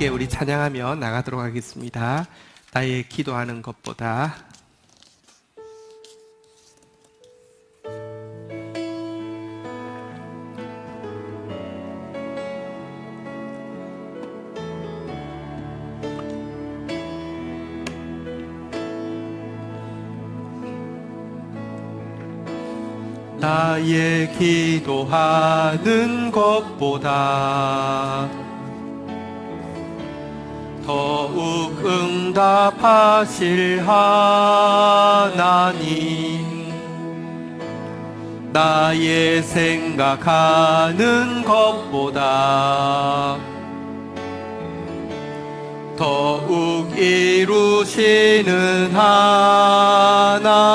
함께 우리 찬양하며 나가도록 하겠습니다. 나의 기도하는 것보다. 나의 기도하는 것보다 더욱 응답하실 하나님, 나의 생각하는 것보다 더욱 이루시는 하나님,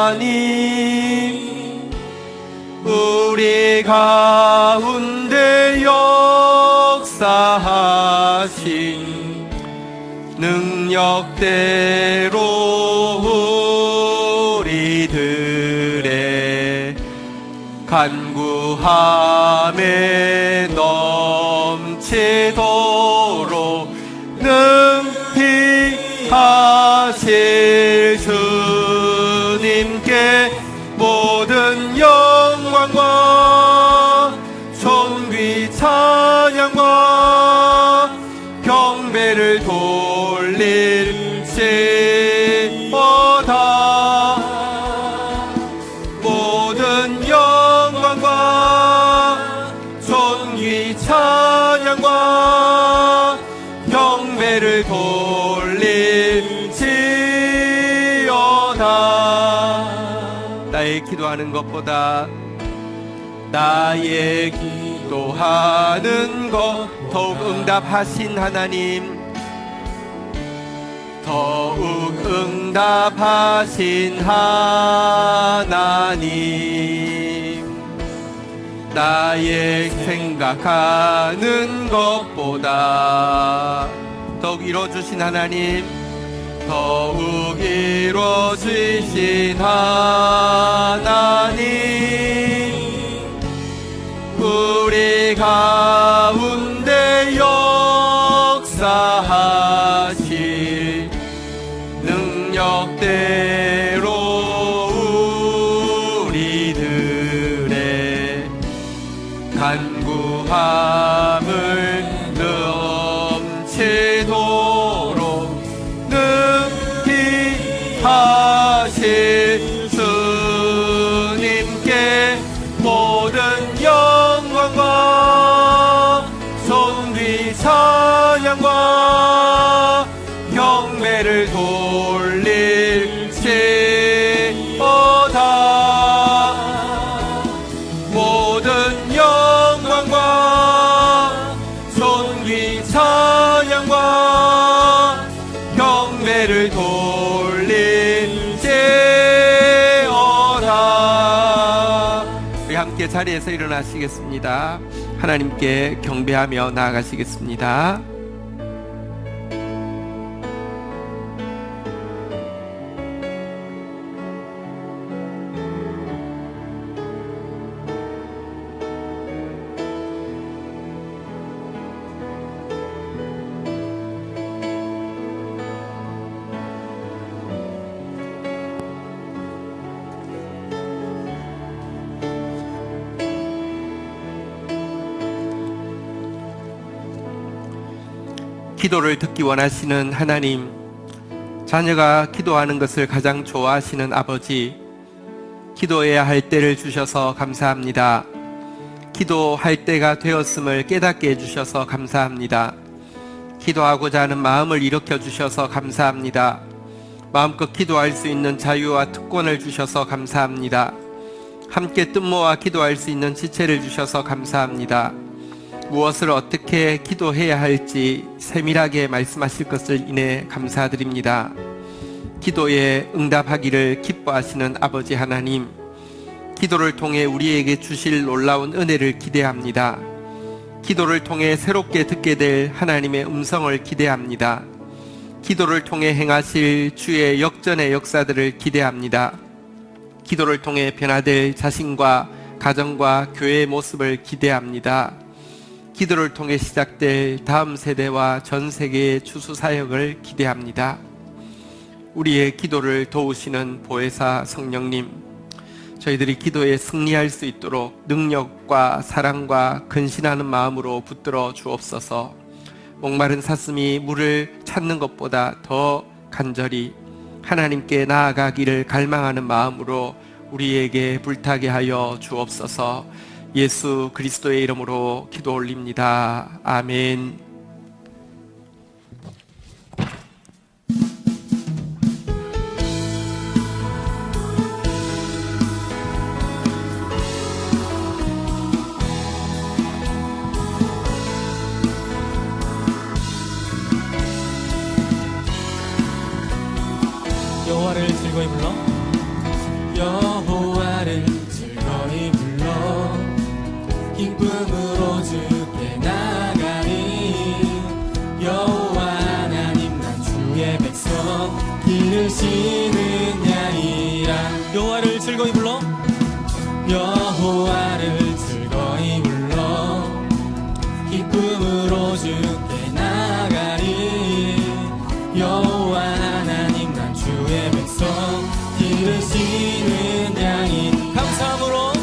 우리 가운데 역사하신 능력대로 우리들의 간구함에 넘치도록 능히 하실 주님께 모든 영광과 존귀 찬양과 경배를 돌릴지어다. 모든 영광과 존귀 찬양과 경배를 돌릴지어다. 나의 기도하는 것보다, 나의 기도하는 것 더욱 응답하신 하나님, 더욱 응답하신 하나님, 나의 생각하는 것보다 더욱 이루어주신 하나님, 더욱 이루어주신 하나님, 우리 가운데 역사하실 능력대로 우리들의 간구함을 넘치도록 능히 하실 주님께 모든 영광과 존귀 찬양과 경배를 돌릴지어다. 모든 영광과 존귀 찬양과 경배를 돌릴지어다. 우리 함께 자리에서 일어나시겠습니다. 하나님께 경배하며 나아가시겠습니다. 기도를 듣기 원하시는 하나님, 자녀가 기도하는 것을 가장 좋아하시는 아버지, 기도해야 할 때를 주셔서 감사합니다. 기도할 때가 되었음을 깨닫게 해주셔서 감사합니다. 기도하고자 하는 마음을 일으켜 주셔서 감사합니다. 마음껏 기도할 수 있는 자유와 특권을 주셔서 감사합니다. 함께 뜻모아 기도할 수 있는 지체를 주셔서 감사합니다. 무엇을 어떻게 기도해야 할지 세밀하게 말씀하실 것을 인해 감사드립니다. 기도에 응답하기를 기뻐하시는 아버지 하나님, 기도를 통해 우리에게 주실 놀라운 은혜를 기대합니다. 기도를 통해 새롭게 듣게 될 하나님의 음성을 기대합니다. 기도를 통해 행하실 주의 역전의 역사들을 기대합니다. 기도를 통해 변화될 자신과 가정과 교회의 모습을 기대합니다. 기도를 통해 시작될 다음 세대와 전 세계의 추수 사역을 기대합니다. 우리의 기도를 도우시는 보혜사 성령님, 저희들이 기도에 승리할 수 있도록 능력과 사랑과 근신하는 마음으로 붙들어 주옵소서. 목마른 사슴이 물을 찾는 것보다 더 간절히 하나님께 나아가기를 갈망하는 마음으로 우리에게 불타게 하여 주옵소서. 예수 그리스도의 이름으로 기도 올립니다. 아멘. 여호와를 즐거이 불러 여호와를 즐거이 불러 기쁨으로 주께 나가리 여호와 하나님 난 주의 백성 기르시는 양이라 여호와를 즐거이 불러 여호와를 즐거이 불러 기쁨으로 주께 나가리 여호와 하나님 난 주의 백성 기르시는 양인 감사함으로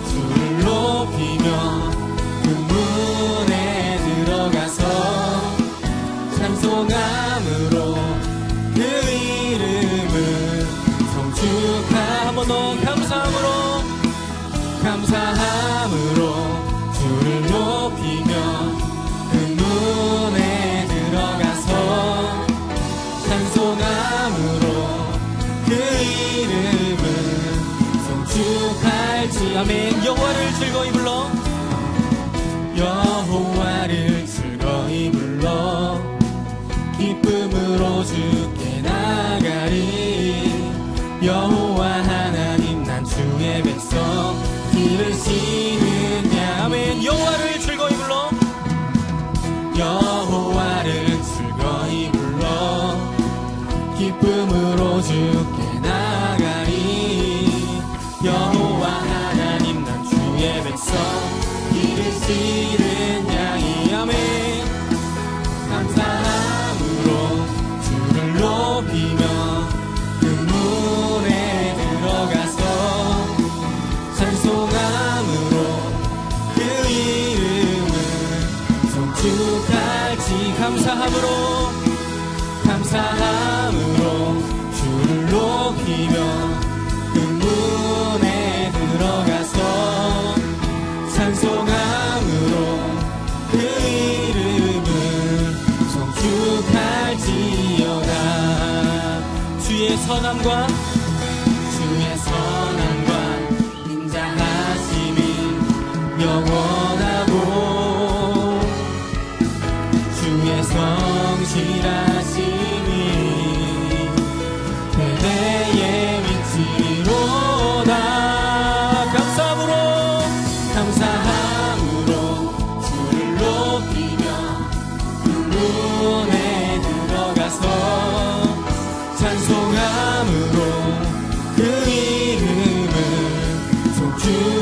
주를 높이며 그 문에 들어가서 찬송함으로 그 이름을 성축하 한 번 더 감사함으로 주를 높이며 그 문에 들어가서 찬송함으로 그 이름을 성축할지 아멘. 여호와를 즐거이 불러 여호와를 즐거이 불러 기쁨으로 주께 나가리 여호와 하나님 난 주의 백성 기르시는 양 아멘. 여호와를 즐거이 불러 여호와를 즐거이 불러 기쁨으로 주께 나가리 여호와 하나님 난 주의 백성 기르시는 양이 아멘. 감사함으로 주를 높이며 그 문에 들어가서 찬송함으로 그 이름을 성축할지 감사함으로 주를 높이며 그 문에 들어가서 찬송함으로 그 이름을 성축할지어다 주의 선함과 인자하심이 영원하고 주의 성실하심이 대대에 미치리로다 감사함으로 주를 높이며 그 문에 들어가서 찬송함으로 그 이름을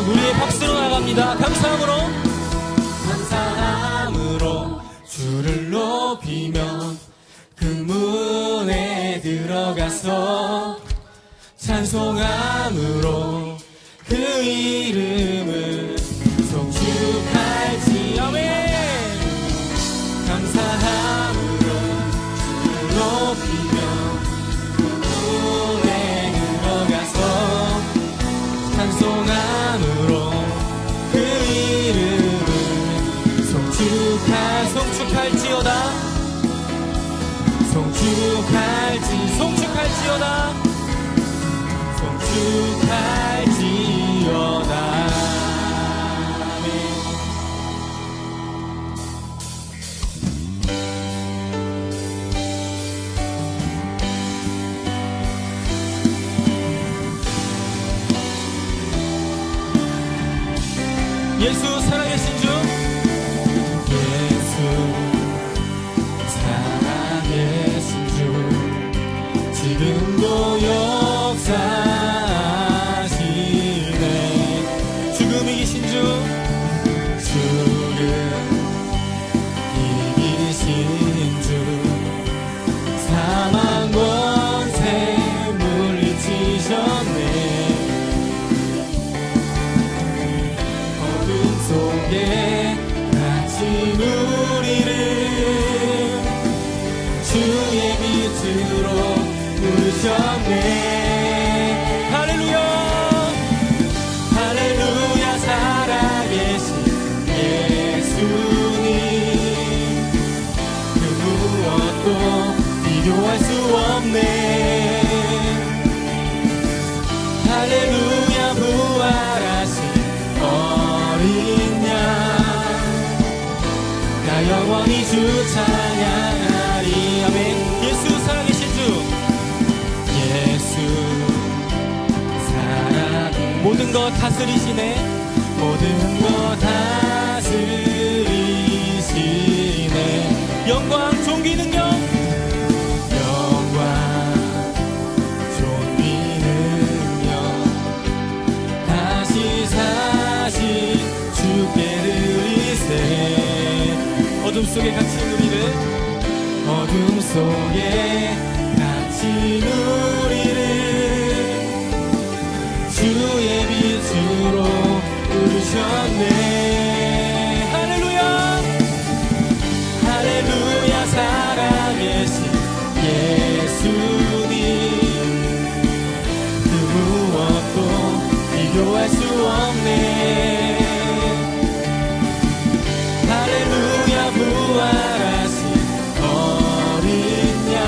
우리의 박수로 나갑니다. 감사함으로 주를 높이며 그 문에 들어가서 찬송함으로 그 이름을 송축할지 아멘. 감사함으로 주를 높이며 그 문에 들어가서 찬송함으로 그 이름을 송축할지어다 예수 살아계신 주 지금도 역사하시네 죽음 이기신 주 빛으로 부르셨네. 할렐루야 할렐루야 살아계신 예수님 그 무엇도 비교할 수 없네. 할렐루야 부활하신 어린 양 나 영원히 주 찬양하리. 아멘. 예수 살아계신 주 예수 모든 것 다스리시네. 모든 것 다스리시네. 영광 존귀 능력 영광 존귀 능력 다시 사신 주께 드리세. 어둠 속에 갇힌 우리를 어둠 속에 갇힌 우리를 주의 빛으로 부르셨네. 할렐루야 할렐루야 살아계신 예수님 그 무엇도 비교할 수 없네. 할렐루야 부활하신 어린 양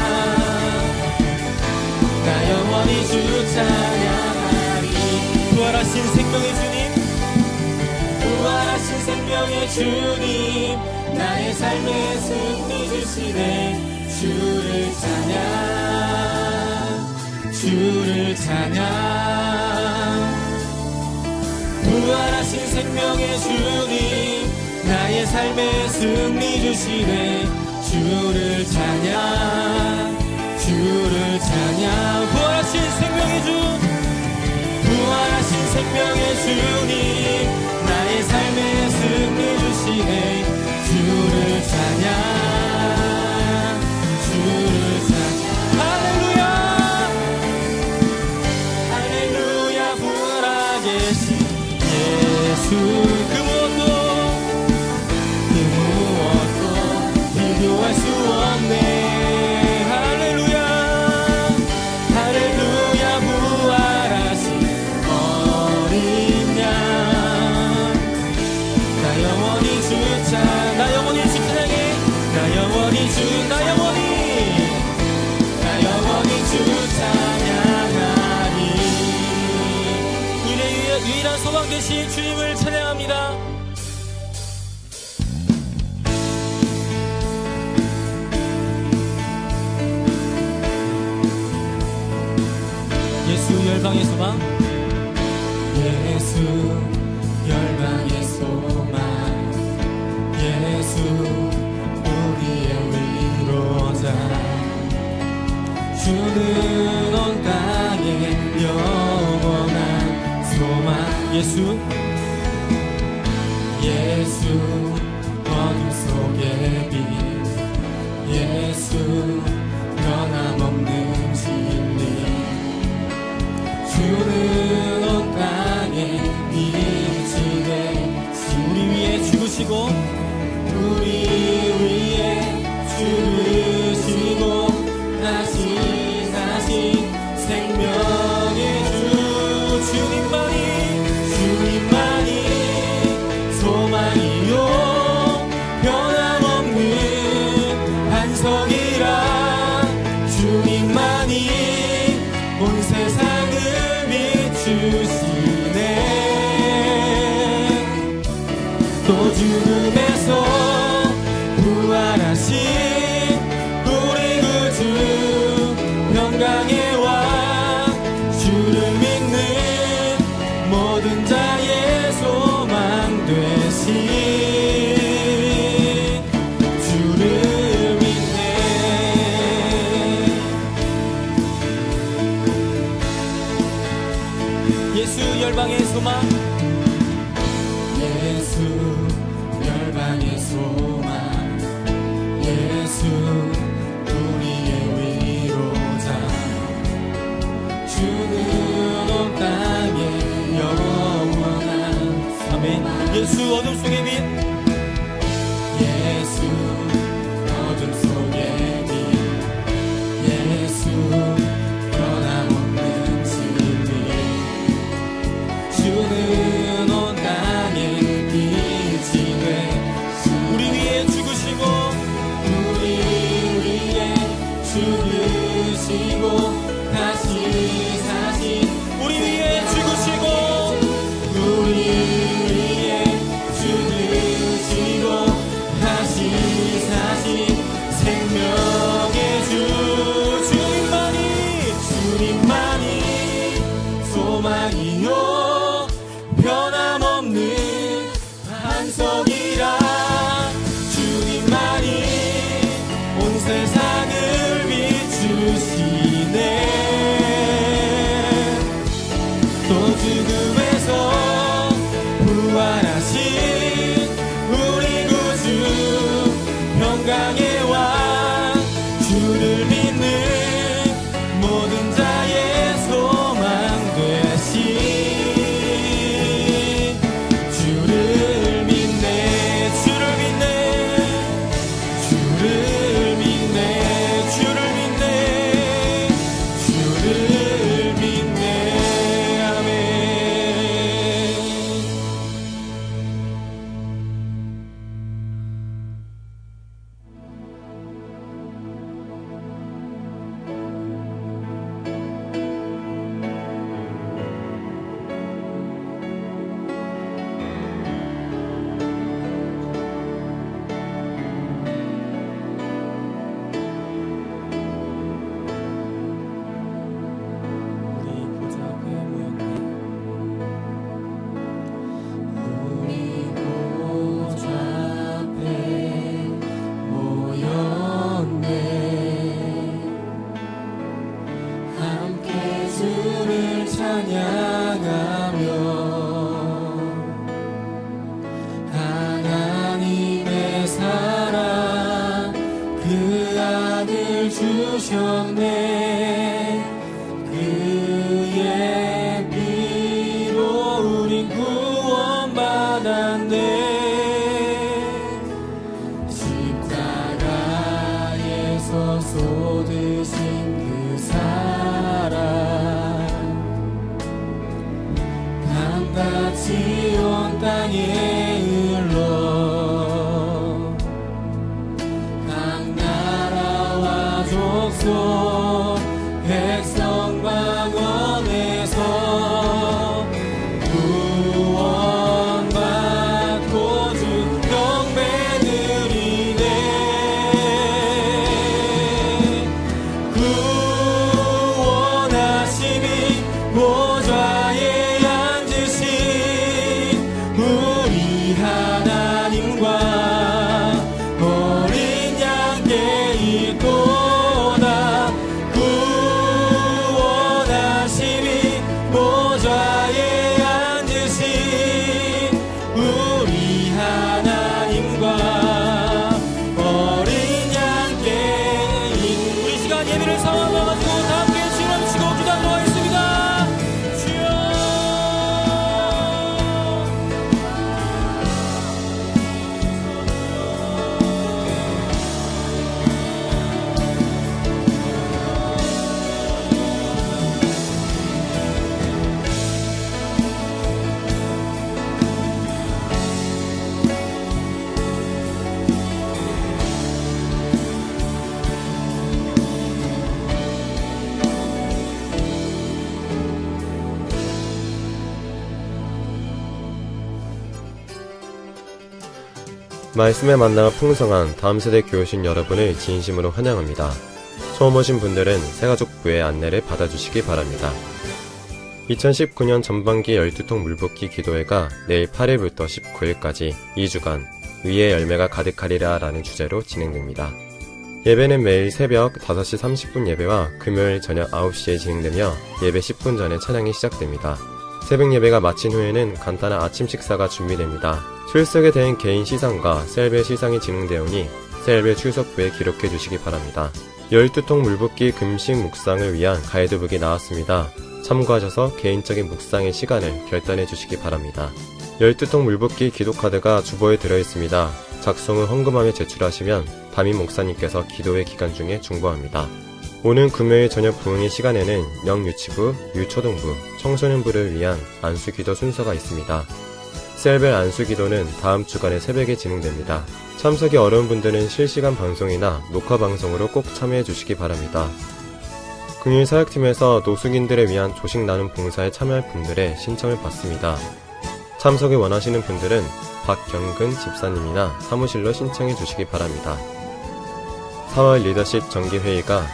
나 영원히 주 찬양하리. 부활하신 생명의 주님 부활하신 생명의 주님 나의 삶에 승리 주시네. 주를 찬양 주를 찬양. 부활하신 생명의 주님 나의 삶에 승리 주시네. 주를 찬양 주를 찬양. 부활하신 생명의 주 부활하신 생명의 주님 나의 삶에 승리 주시네. 주를 찬양 주를 찬양. 할렐루야 할렐루야 부활하신 예수 그 무엇도 비교할 수 없네. 할렐루야 할렐루야 부활하신 어린 양 나 영원히 주 찬양. 나 영원히 주 찬양해. 나 영원히 주 나 영원히 주 찬양하리. 우리의 유일한 소망 되신 주님을 찬양합니다. 예수 열방의 소망 예수 열방의 소망 예수 우리의 위로자 주는 온 땅에 영원한 소망. 예수 예수 어둠 속의 빛 예수 변함없는 진리 주는 온 땅에 비치네. 우리 위에 죽으시고 우리 위에 죽으시고 다시 사신 생명의 주 주님만이 소망이요 변함없는 반석이라. 주님만이 온 세상을 비추시네. 또 죽음에서 부활하신 우리 구주 평강의 왕 주를 믿는 모든 자의 소망 되신 주를 믿네. 예수 열방의 소망 예수 열방의 소망 예수 우리의 위로자 주는 온 땅에 영원한 아멘. 예수 어둠 속의 빛 예수 어둠 속의 빛 예수 주시네. 또 죽음에서 부활하신 우리 구주 평강의 왕 주를 믿는 모든 자의 소망 되신 주를 믿네. 주를 믿네. 주를 믿네. 주를 믿네. 주를 믿네. 아멘. 우리 보좌 앞에 모였네. 함께 주를 찬양하며 하나님의 사랑 그 아들 주셨네. 그의 피로 우린 구원받았네. 십자가에서 쏟으신 그 사랑 강같이 온 땅에 흘러 각 나라와 족속 백성 방언에서 구원받고 주 경배드리네. 구원하심이 보좌에 앉으신 우리 하나님과 어린 양께 있도다. 구원하심이 보좌에 앉으신 우리 하나님과 어린 양께 우리 시간 예배를 삼아가지고 다 함께 주님 치고 기도하도록 하겠습니다. 주여. 말씀의 만나가 풍성한 다음세대 교우신 여러분을 진심으로 환영합니다. 처음 오신 분들은 새가족부의 안내를 받아주시기 바랍니다. 2019년 전반기 12통 물붓기 기도회가 내일 8일부터 19일까지 2주간 의의 열매가 가득하리라 라는 주제로 진행됩니다. 예배는 매일 새벽 5시 30분 예배와 금요일 저녁 9시에 진행되며 예배 10분 전에 찬양이 시작됩니다. 새벽 예배가 마친 후에는 간단한 아침 식사가 준비됩니다. 출석에 대한 개인 시상과 셀베 시상이 진행되오니 셀베 출석부에 기록해 주시기 바랍니다. 12통 물붓기 금식 묵상을 위한 가이드북이 나왔습니다. 참고하셔서 개인적인 묵상의 시간을 결단해 주시기 바랍니다. 12통 물붓기 기도카드가 주보에 들어있습니다. 작성 후 헌금함에 제출하시면 담임 목사님께서 기도회 기간 중에 중보합니다. 오는 금요일 저녁 부흥의 시간에는 영유치부, 유초등부, 청소년부를 위한 안수기도 순서가 있습니다. 셀벨 안수기도는 다음 주간의 새벽에 진행됩니다. 참석이 어려운 분들은 실시간 방송이나 녹화 방송으로 꼭 참여해 주시기 바랍니다. 금요일 사역팀에서 노숙인들을 위한 조식 나눔 봉사에 참여할 분들의 신청을 받습니다. 참석을 원하시는 분들은 박경근 집사님이나 사무실로 신청해 주시기 바랍니다. 4월 리더십 정기회의가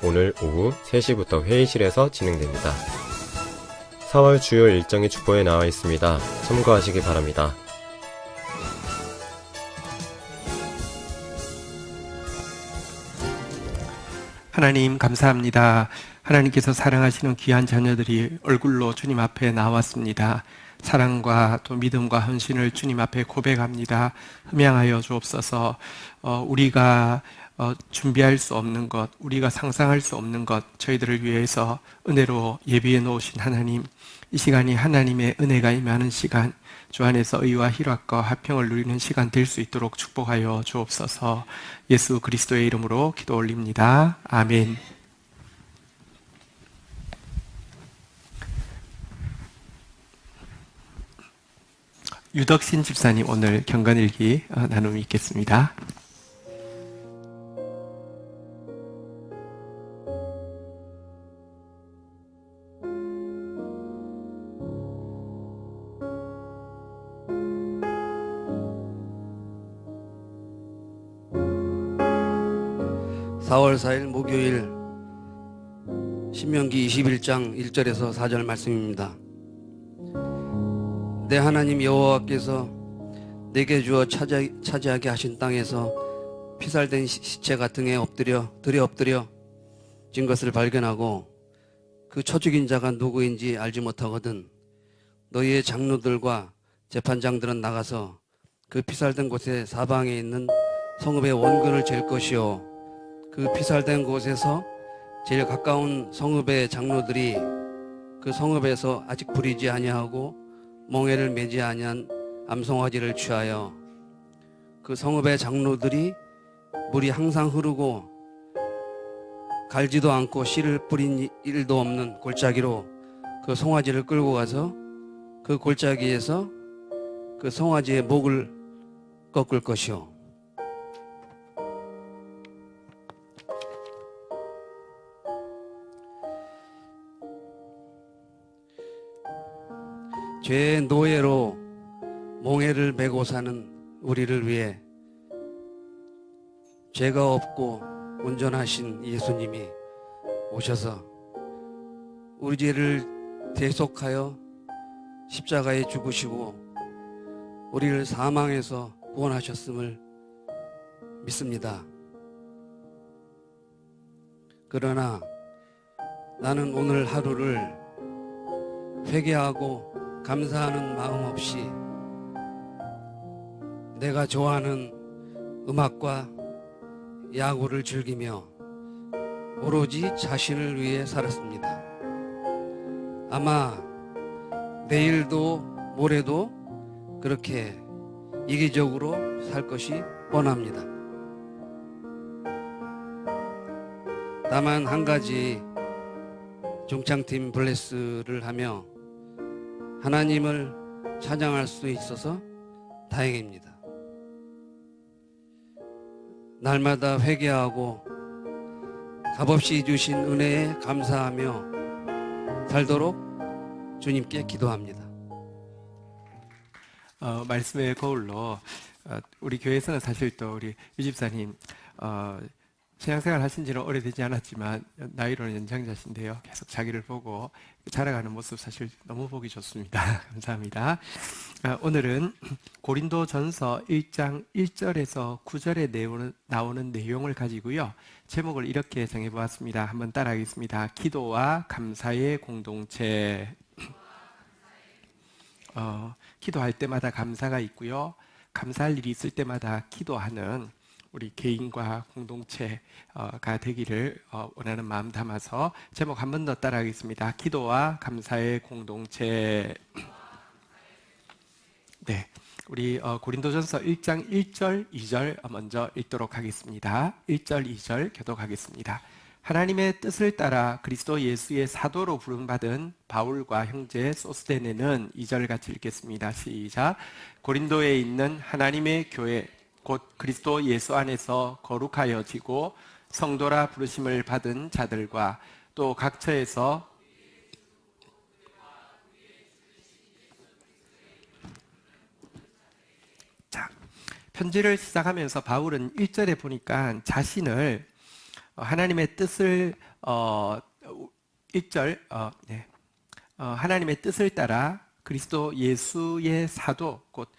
오늘 오후 3시부터 회의실에서 진행됩니다. 4월 주요 일정이 주보에 나와 있습니다. 참고하시기 바랍니다. 하나님 감사합니다. 하나님께서 사랑하시는 귀한 자녀들이 얼굴로 주님 앞에 나왔습니다. 사랑과 또 믿음과 헌신을 주님 앞에 고백합니다. 흠양하여 주옵소서. 우리가 준비할 수 없는 것, 우리가 상상할 수 없는 것, 저희들을 위해서 은혜로 예비해 놓으신 하나님, 이 시간이 하나님의 은혜가 임하는 시간, 주 안에서 의와 희락과 화평을 누리는 시간 될 수 있도록 축복하여 주옵소서. 예수 그리스도의 이름으로 기도 올립니다. 아멘. 유덕신 집사님 오늘 경건일기 나눔이 있겠습니다. (4월 4일) 목요일 신명기 21장 1절에서 4절 말씀입니다. 내 하나님 여호와께서 내게 주어 차지하게 하신 땅에서 피살된 시체가 등에 들에 엎드려 진 것을 발견하고 그 쳐 죽인 자가 누구인지 알지 못하거든 너희의 장로들과 재판장들은 나가서 그 피살된 곳의 사방에 있는 성읍의 원근을 잴 것이요 그 피살된 곳에서 제일 가까운 성읍의 장로들이 그 성읍에서 아직 부리지 아니하고 멍에를 매지 아니한 암송아지를 취하여 그 성읍의 장로들이 물이 항상 흐르고 갈지도 않고 씨를 뿌린 일도 없는 골짜기로 그 송아지를 끌고 가서 그 골짜기에서 그 송아지의 목을 꺾을 것이요 죄의 노예로 몽해를 메고 사는 우리를 위해 죄가 없고 온전하신 예수님이 오셔서 우리 죄를 대속하여 십자가에 죽으시고 우리를 사망에서 구원하셨음을 믿습니다. 그러나 나는 오늘 하루를 회개하고 감사하는 마음 없이 내가 좋아하는 음악과 야구를 즐기며 오로지 자신을 위해 살았습니다. 아마 내일도 모레도 그렇게 이기적으로 살 것이 뻔합니다. 다만 한 가지 중창팀 블레스를 하며 하나님을 찬양할 수 있어서 다행입니다. 날마다 회개하고 값없이 주신 은혜에 감사하며 살도록 주님께 기도합니다. 말씀의 거울로 우리 교회에서는 사실 또 우리 유 집사님 신앙생활 하신 지는 오래되지 않았지만 나이로는 연장자신데요. 계속 자기를 보고 자라가는 모습 사실 너무 보기 좋습니다. 감사합니다. 오늘은 고린도전서 1장 1절에서 9절에 나오는 내용을 가지고요. 제목을 이렇게 정해보았습니다. 한번 따라하겠습니다. 기도와 감사의 공동체. 기도할 때마다 감사가 있고요. 감사할 일이 있을 때마다 기도하는 우리 개인과 공동체가 되기를 원하는 마음 담아서 제목 한 번 더 따라하겠습니다. 기도와 감사의 공동체. 네, 우리 고린도전서 1장 1절, 2절 먼저 읽도록 하겠습니다. 1절, 2절 교독하겠습니다. 하나님의 뜻을 따라 그리스도 예수의 사도로 부름받은 바울과 형제 소스데네는 2절 같이 읽겠습니다. 시작. 고린도에 있는 하나님의 교회 곧 그리스도 예수 안에서 거룩하여지고 성도라 부르심을 받은 자들과 또 각처에서 편지를 시작하면서 바울은 1절에 보니까 자신을 하나님의 뜻을 1절 하나님의 뜻을 따라 그리스도 예수의 사도 곧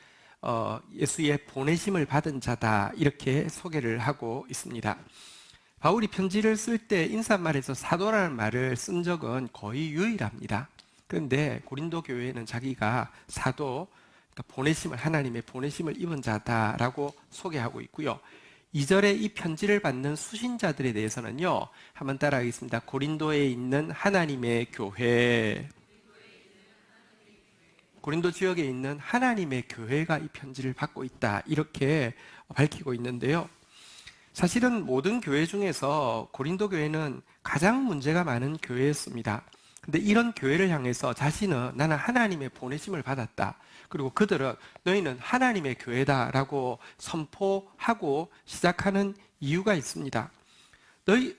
예수의 보내심을 받은 자다 이렇게 소개를 하고 있습니다. 바울이 편지를 쓸 때 인사말에서 사도라는 말을 쓴 적은 거의 유일합니다. 그런데 고린도 교회는 자기가 사도, 그러니까 하나님의 보내심을 입은 자다라고 소개하고 있고요. 2절에 이 편지를 받는 수신자들에 대해서는요, 한번 따라하겠습니다. 고린도에 있는 하나님의 교회, 고린도 지역에 있는 하나님의 교회가 이 편지를 받고 있다, 이렇게 밝히고 있는데요. 사실은 모든 교회 중에서 고린도 교회는 가장 문제가 많은 교회였습니다. 근데 이런 교회를 향해서 자신은 나는 하나님의 보내심을 받았다, 그리고 그들은 너희는 하나님의 교회다라고 선포하고 시작하는 이유가 있습니다.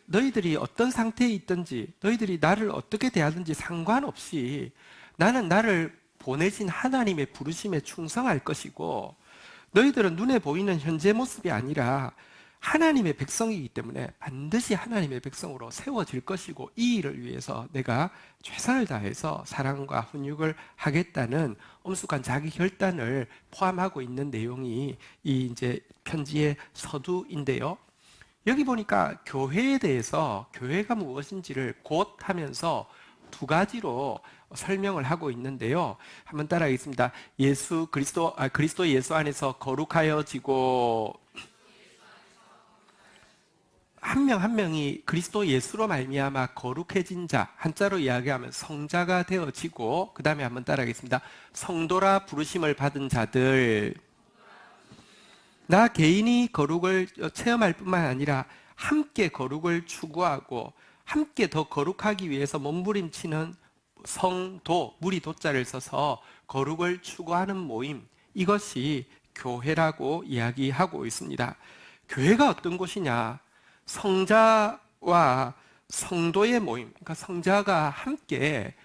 너희들이 어떤 상태에 있든지, 너희들이 나를 어떻게 대하든지 상관없이 나는 나를 보내신 하나님의 부르심에 충성할 것이고, 너희들은 눈에 보이는 현재 모습이 아니라 하나님의 백성이기 때문에 반드시 하나님의 백성으로 세워질 것이고, 이 일을 위해서 내가 최선을 다해서 사랑과 훈육을 하겠다는 엄숙한 자기 결단을 포함하고 있는 내용이 이 이제 편지의 서두인데요. 여기 보니까 교회에 대해서, 교회가 무엇인지를 곧 하면서 두 가지로 설명을 하고 있는데요. 한번 따라하겠습니다. 그리스도 예수 안에서 거룩하여지고, 한 명 한 명이 그리스도 예수로 말미암아 거룩해진 자, 한자로 이야기하면 성자가 되어지고, 그 다음에 한번 따라하겠습니다. 성도라 부르심을 받은 자들. 나 개인이 거룩을 체험할 뿐만 아니라 함께 거룩을 추구하고 함께 더 거룩하기 위해서 몸부림치는 성도, 무리 도자를 써서 거룩을 추구하는 모임, 이것이 교회라고 이야기하고 있습니다. 교회가 어떤 곳이냐? 성자와 성도의 모임, 그러니까 성자가 함께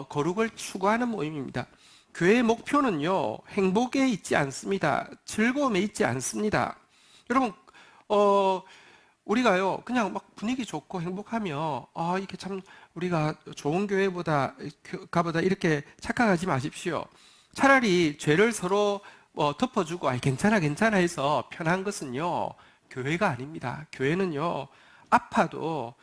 거룩을 추구하는 모임입니다. 교회의 목표는요, 행복에 있지 않습니다. 즐거움에 있지 않습니다. 여러분, 우리가요, 그냥 막 분위기 좋고 행복하며, 이렇게 참 우리가 좋은 교회보다 이렇게 착각하지 마십시오. 차라리 죄를 서로 덮어주고, 괜찮아 해서 편한 것은요, 교회가 아닙니다. 교회는요, 아파도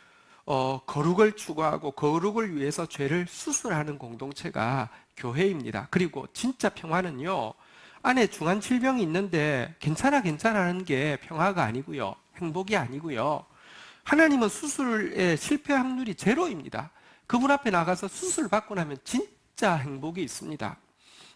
거룩을 추구하고 거룩을 위해서 죄를 수술하는 공동체가 교회입니다. 그리고 진짜 평화는요, 안에 중한 질병이 있는데 괜찮아 하는 게 평화가 아니고요, 행복이 아니고요. 하나님은 수술의 실패 확률이 제로입니다. 그분 앞에 나가서 수술 받고 나면 진짜 행복이 있습니다.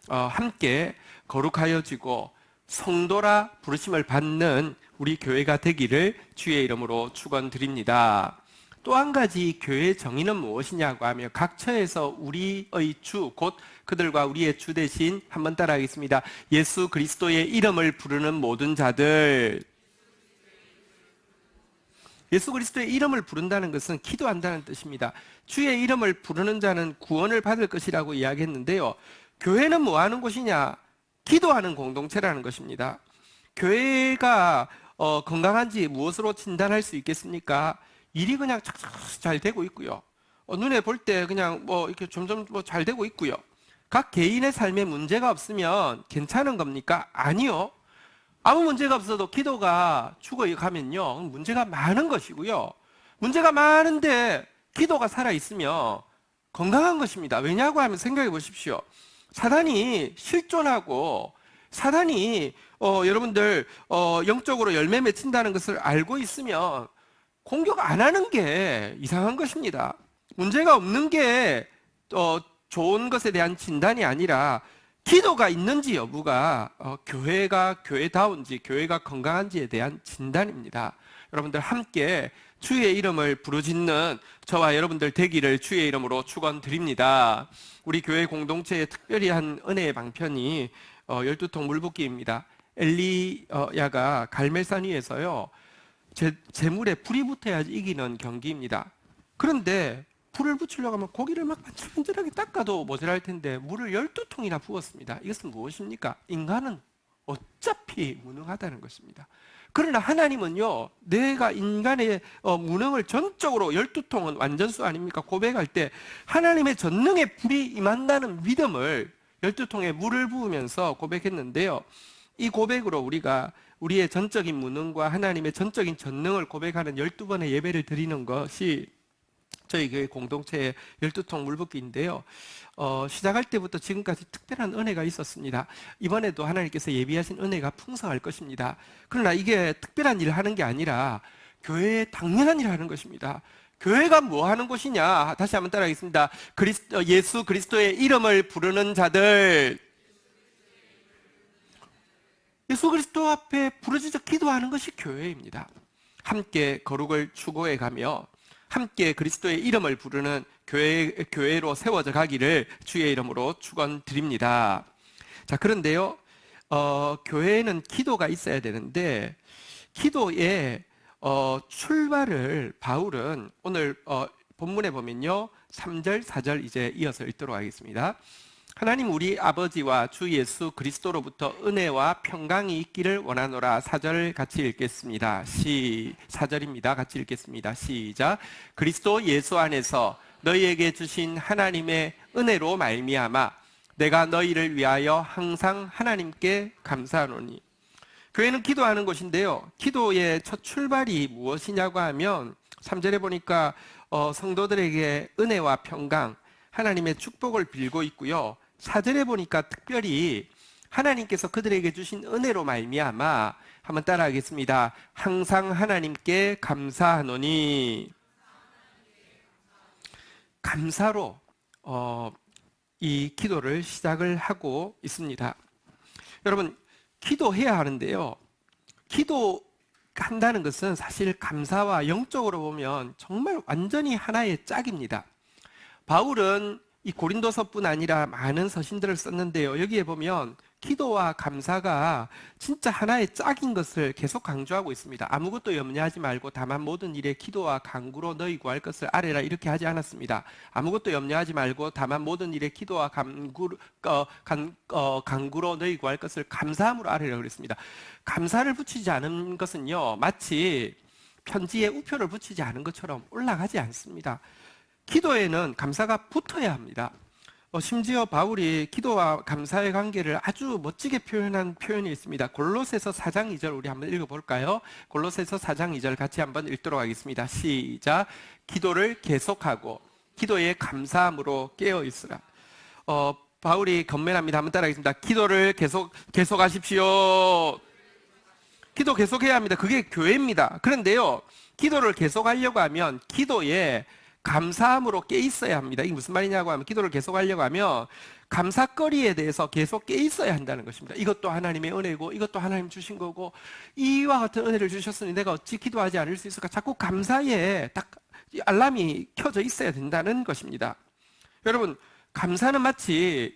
함께 거룩하여지고 성도라 부르심을 받는 우리 교회가 되기를 주의 이름으로 축원드립니다. 또 한 가지 교회의 정의는 무엇이냐고 하면, 각 처에서 우리의 주, 곧 그들과 우리의 주 대신, 한번 따라하겠습니다. 예수 그리스도의 이름을 부르는 모든 자들. 예수 그리스도의 이름을 부른다는 것은 기도한다는 뜻입니다. 주의 이름을 부르는 자는 구원을 받을 것이라고 이야기했는데요. 교회는 뭐 하는 곳이냐? 기도하는 공동체라는 것입니다. 교회가 건강한지 무엇으로 진단할 수 있겠습니까? 일이 그냥 착착 잘 되고 있고요. 눈에 볼 때 그냥 이렇게 점점 잘 되고 있고요. 각 개인의 삶에 문제가 없으면 괜찮은 겁니까? 아니요. 아무 문제가 없어도 기도가 죽어가면요, 문제가 많은 것이고요. 문제가 많은데 기도가 살아있으면 건강한 것입니다. 왜냐고 하면 생각해 보십시오. 사단이 실존하고, 사단이 여러분들 영적으로 열매 맺힌다는 것을 알고 있으면 공격 안 하는 게 이상한 것입니다. 문제가 없는 게 좋은 것에 대한 진단이 아니라, 기도가 있는지 여부가 교회가 교회다운지 교회가 건강한지에 대한 진단입니다. 여러분들 함께 주의 이름을 부르짖는 저와 여러분들 되기를 주의 이름으로 축원드립니다. 우리 교회 공동체에 특별히 한 은혜의 방편이 12통 물붓기입니다. 엘리야가 갈멜산 위에서요, 재물에 불이 붙어야지 이기는 경기입니다. 그런데 불을 붙이려고 하면 고기를 막 반질반질하게 닦아도 모자랄 텐데 물을 12통이나 부었습니다. 이것은 무엇입니까? 인간은 어차피 무능하다는 것입니다. 그러나 하나님은요, 내가 인간의 무능을 전적으로 12통은 완전수 아닙니까? 고백할 때 하나님의 전능의 불이 임한다는 믿음을 12통에 물을 부으면서 고백했는데요. 이 고백으로 우리가 우리의 전적인 무능과 하나님의 전적인 전능을 고백하는 12번의 예배를 드리는 것이 저희 교회 공동체의 12통 물붓기인데요. 시작할 때부터 지금까지 특별한 은혜가 있었습니다. 이번에도 하나님께서 예비하신 은혜가 풍성할 것입니다. 그러나 이게 특별한 일을 하는 게 아니라 교회에 당연한 일을 하는 것입니다. 교회가 뭐 하는 곳이냐? 다시 한번 따라하겠습니다. 예수 그리스도의 이름을 부르는 자들, 예수 그리스도 앞에 부르짖어 기도하는 것이 교회입니다. 함께 거룩을 추구해 가며 함께 그리스도의 이름을 부르는 교회로 세워져 가기를 주의 이름으로 축원드립니다. 자, 그런데요, 교회에는 기도가 있어야 되는데 기도의 출발을 바울은 오늘 본문에 보면요, 3절, 4절 이제 이어서 읽도록 하겠습니다. 하나님 우리 아버지와 주 예수 그리스도로부터 은혜와 평강이 있기를 원하노라. 4절 같이 읽겠습니다. 4절입니다. 같이 읽겠습니다. 시작. 그리스도 예수 안에서 너희에게 주신 하나님의 은혜로 말미암아 내가 너희를 위하여 항상 하나님께 감사하노니. 교회는 기도하는 곳인데요, 기도의 첫 출발이 무엇이냐고 하면 3절에 보니까 성도들에게 은혜와 평강, 하나님의 축복을 빌고 있고요. 4절에 보니까 특별히 하나님께서 그들에게 주신 은혜로 말미암아, 한번 따라하겠습니다. 항상 하나님께 감사하노니. 감사로 이 기도를 시작을 하고 있습니다. 여러분, 기도해야 하는데요, 기도한다는 것은 사실 감사와 영적으로 보면 정말 완전히 하나의 짝입니다. 바울은 이 고린도서뿐 아니라 많은 서신들을 썼는데요, 여기에 보면 기도와 감사가 진짜 하나의 짝인 것을 계속 강조하고 있습니다. 아무것도 염려하지 말고 다만 모든 일에 기도와 간구로 너희 구할 것을 아뢰라, 이렇게 하지 않았습니다. 아무것도 염려하지 말고 다만 모든 일에 기도와 간구로 너희 구할 것을 감사함으로 아뢰라 그랬습니다. 감사를 붙이지 않은 것은요, 마치 편지에 우표를 붙이지 않은 것처럼 올라가지 않습니다. 기도에는 감사가 붙어야 합니다. 심지어 바울이 기도와 감사의 관계를 아주 멋지게 표현한 표현이 있습니다. 골로새서 4장 2절 우리 한번 읽어볼까요? 골로새서 4장 2절 같이 한번 읽도록 하겠습니다. 시작. 기도를 계속하고 기도에 감사함으로 깨어있으라. 바울이 건면합니다. 한번 따라하겠습니다. 기도를 계속하십시오. 기도 계속해야 합니다. 그게 교회입니다. 그런데요, 기도를 계속하려고 하면 기도에 감사함으로 깨 있어야 합니다. 이게 무슨 말이냐고 하면, 기도를 계속 하려고 하면 감사거리에 대해서 계속 깨 있어야 한다는 것입니다. 이것도 하나님의 은혜고 이것도 하나님 주신 거고 이와 같은 은혜를 주셨으니 내가 어찌 기도하지 않을 수 있을까? 자꾸 감사에 딱 알람이 켜져 있어야 된다는 것입니다. 여러분, 감사는 마치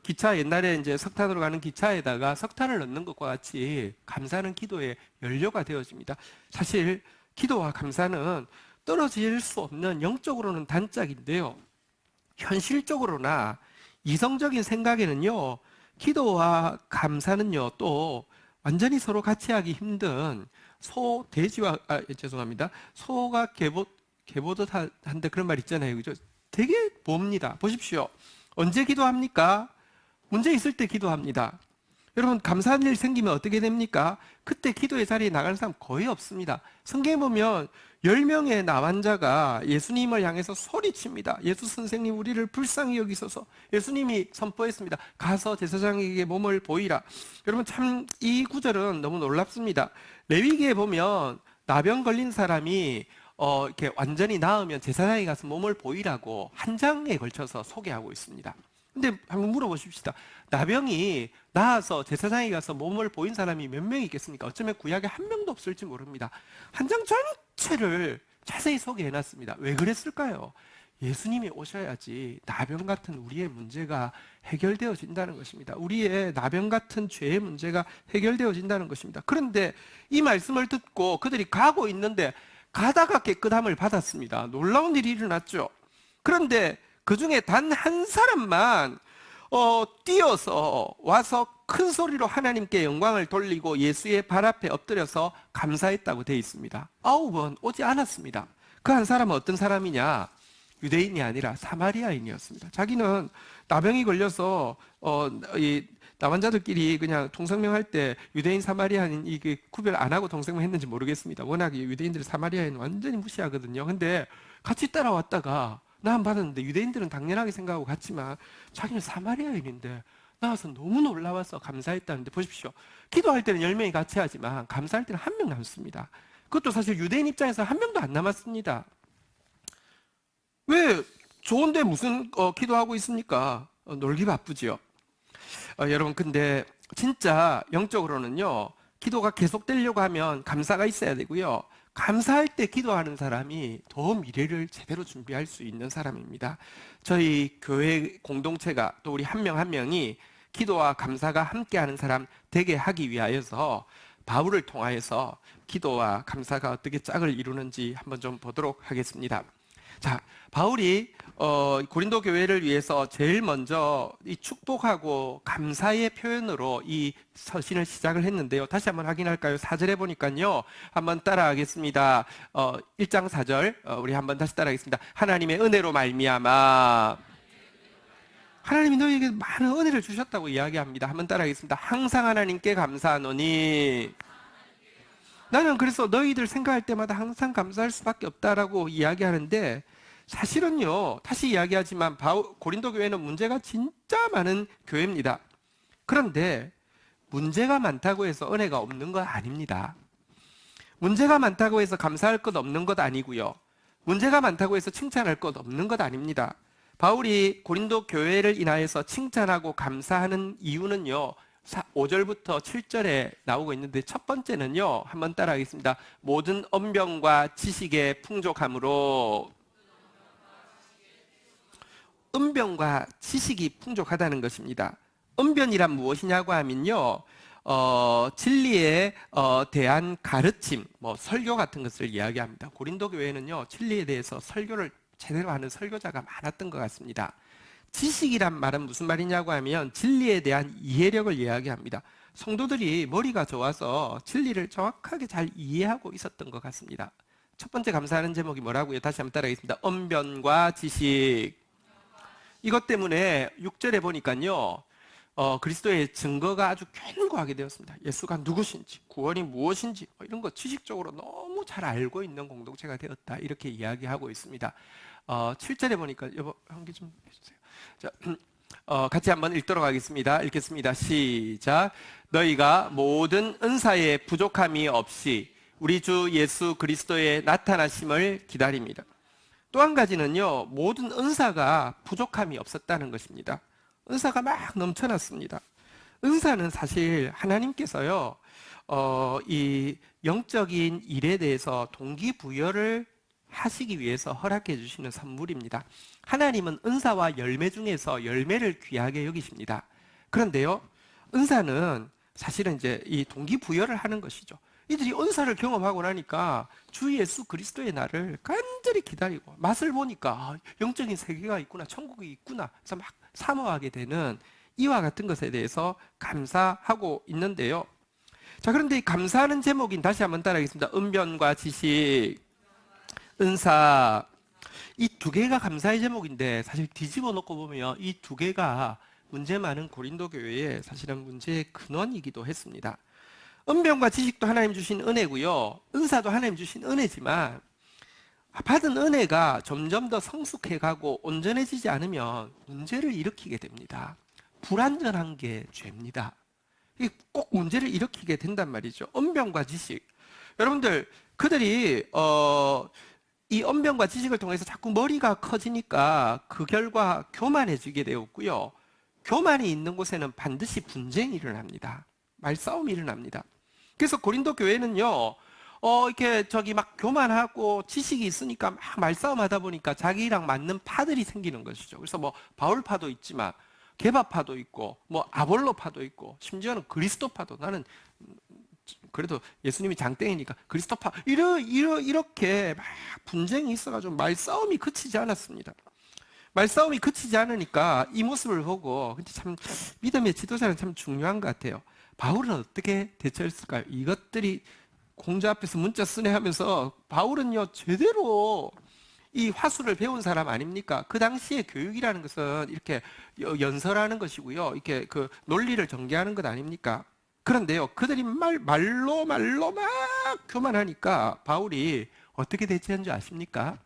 기차, 옛날에 이제 석탄으로 가는 기차에다가 석탄을 넣는 것과 같이 감사는 기도의 연료가 되어집니다. 사실 기도와 감사는 떨어질 수 없는, 영적으로는 단짝인데요, 현실적으로나 이성적인 생각에는요, 기도와 감사는요, 또 완전히 서로 같이 하기 힘든 소가 개보듯 한데 그런 말 있잖아요, 그죠? 되게 봅니다. 보십시오. 언제 기도합니까? 문제 있을 때 기도합니다. 여러분, 감사한 일 생기면 어떻게 됩니까? 그때 기도의 자리에 나가는 사람 거의 없습니다. 성경에 보면 10명의 나환자가 예수님을 향해서 소리칩니다. 예수 선생님, 우리를 불쌍히 여기소서. 예수님이 선포했습니다. 가서 제사장에게 몸을 보이라. 여러분, 참 이 구절은 너무 놀랍습니다. 레위기에 보면 나병 걸린 사람이 이렇게 완전히 나으면 제사장에 가서 몸을 보이라고 한 장에 걸쳐서 소개하고 있습니다. 근데 한번 물어보십시다. 나병이 나아서 제사장에 가서 몸을 보인 사람이 몇 명이 있겠습니까? 어쩌면 구약에 한 명도 없을지 모릅니다. 한 장 전체를 자세히 소개해놨습니다. 왜 그랬을까요? 예수님이 오셔야지 나병 같은 우리의 문제가 해결되어진다는 것입니다. 우리의 나병 같은 죄의 문제가 해결되어진다는 것입니다. 그런데 이 말씀을 듣고 그들이 가고 있는데 가다가 깨끗함을 받았습니다. 놀라운 일이 일어났죠. 그런데 그 중에 단 한 사람만 뛰어서 와서 큰 소리로 하나님께 영광을 돌리고 예수의 발 앞에 엎드려서 감사했다고 되어 있습니다. 9번 오지 않았습니다. 그 한 사람은 어떤 사람이냐? 유대인이 아니라 사마리아인이었습니다. 자기는 나병이 걸려서 남한자들끼리 그냥 동성명할 때 유대인 사마리아인 이게 구별 안 하고 동성명했는지 모르겠습니다. 워낙 유대인들이 사마리아인 완전히 무시하거든요. 근데 같이 따라왔다가 나 안 받았는데 유대인들은 당연하게 생각하고 갔지만 자기는 사마리아인인데 나와서 너무 놀라워서 감사했다는데 보십시오. 기도할 때는 10명이 같이 하지만 감사할 때는 1명 남습니다. 그것도 사실 유대인 입장에서 1명도 안 남았습니다. 왜 좋은데 무슨 기도하고 있습니까? 놀기 바쁘지요. 여러분 근데 진짜 영적으로는요. 기도가 계속되려고 하면 감사가 있어야 되고요. 감사할 때 기도하는 사람이 더 미래를 제대로 준비할 수 있는 사람입니다. 저희 교회 공동체가 또 우리 한 명 한 명이 기도와 감사가 함께하는 사람 되게 하기 위하여서 바울을 통하여서 기도와 감사가 어떻게 짝을 이루는지 한번 좀 보도록 하겠습니다. 자, 바울이 고린도 교회를 위해서 제일 먼저 이 축복하고 감사의 표현으로 이 서신을 시작을 했는데요. 다시 한번 확인할까요? 4절에 보니까요. 한번 따라하겠습니다. 1장 4절 우리 한번 다시 따라하겠습니다. 하나님의 은혜로 말미암아 하나님이 너희에게 많은 은혜를 주셨다고 이야기합니다. 한번 따라하겠습니다. 항상 하나님께 감사하노니 나는 그래서 너희들 생각할 때마다 항상 감사할 수밖에 없다라고 이야기하는데 사실은요, 다시 이야기하지만 고린도 교회는 문제가 진짜 많은 교회입니다. 그런데 문제가 많다고 해서 은혜가 없는 건 아닙니다. 문제가 많다고 해서 감사할 것 없는 것 아니고요. 문제가 많다고 해서 칭찬할 것 없는 것 아닙니다. 바울이 고린도 교회를 인하여서 칭찬하고 감사하는 이유는요. 5절부터 7절에 나오고 있는데 첫 번째는요. 한번 따라하겠습니다. 모든 언변과 지식의 풍족함으로 언변과 지식이 풍족하다는 것입니다. 언변이란 무엇이냐고 하면요. 진리에 대한 가르침, 설교 같은 것을 이야기합니다. 고린도 교회는요. 진리에 대해서 설교를 제대로 하는 설교자가 많았던 것 같습니다. 지식이란 말은 무슨 말이냐고 하면 진리에 대한 이해력을 이야기합니다. 성도들이 머리가 좋아서 진리를 정확하게 잘 이해하고 있었던 것 같습니다. 첫 번째 감사하는 제목이 뭐라고요? 다시 한번 따라하겠습니다. 언변과 지식. 이것 때문에 6절에 보니까요. 그리스도의 증거가 아주 견고하게 되었습니다. 예수가 누구신지, 구원이 무엇인지 이런 거 지식적으로 너무 잘 알고 있는 공동체가 되었다. 이렇게 이야기하고 있습니다. 7절에 보니까 여보 한개 좀 해주세요. 자, 같이 한번 읽도록 하겠습니다. 읽겠습니다. 시작. 너희가 모든 은사에 부족함이 없이 우리 주 예수 그리스도의 나타나심을 기다립니다. 또 한 가지는요. 모든 은사가 부족함이 없었다는 것입니다. 은사가 막 넘쳐났습니다. 은사는 사실 하나님께서요. 이 영적인 일에 대해서 동기부여를 하시기 위해서 허락해 주시는 선물입니다. 하나님은 은사와 열매 중에서 열매를 귀하게 여기십니다. 그런데요, 은사는 사실은 이제 이 동기부여를 하는 것이죠. 이들이 은사를 경험하고 나니까 주 예수 그리스도의 날을 간절히 기다리고 맛을 보니까 영적인 세계가 있구나, 천국이 있구나, 그래서 막 사모하게 되는 이와 같은 것에 대해서 감사하고 있는데요. 자, 그런데 이 감사하는 제목인 다시 한번 따라하겠습니다. 언변과 지식, 은사. 이 두 개가 감사의 제목인데 사실 뒤집어 놓고 보면 이 두 개가 문제 많은 고린도 교회의 사실은 문제의 근원이기도 했습니다. 언변과 지식도 하나님 주신 은혜고요. 은사도 하나님 주신 은혜지만 받은 은혜가 점점 더 성숙해가고 온전해지지 않으면 문제를 일으키게 됩니다. 불완전한 게 죄입니다. 꼭 문제를 일으키게 된단 말이죠. 언변과 지식. 여러분들 그들이 이 언변과 지식을 통해서 자꾸 머리가 커지니까 그 결과 교만해지게 되었고요. 교만이 있는 곳에는 반드시 분쟁이 일어납니다. 말싸움이 일어납니다. 그래서 고린도 교회는요, 이렇게 막 교만하고 지식이 있으니까 막 말싸움하다 보니까 자기랑 맞는 파들이 생기는 것이죠. 그래서 바울파도 있지만 게바파도 있고, 아볼로파도 있고, 심지어는 그리스도파도 나는 그래도 예수님이 장땡이니까 그리스도파 이렇게 막 분쟁이 있어가지고 말싸움이 그치지 않았습니다. 말싸움이 그치지 않으니까 이 모습을 보고 근데 참 믿음의 지도자는 참 중요한 것 같아요. 바울은 어떻게 대처했을까요? 이것들이 공자 앞에서 문자 쓰네 하면서 바울은요 제대로 이 화술을 배운 사람 아닙니까? 그 당시에 교육이라는 것은 이렇게 연설하는 것이고요. 이렇게 그 논리를 전개하는 것 아닙니까? 그런데요, 그들이 말로 막 교만하니까 바울이 어떻게 대처한 줄 아십니까?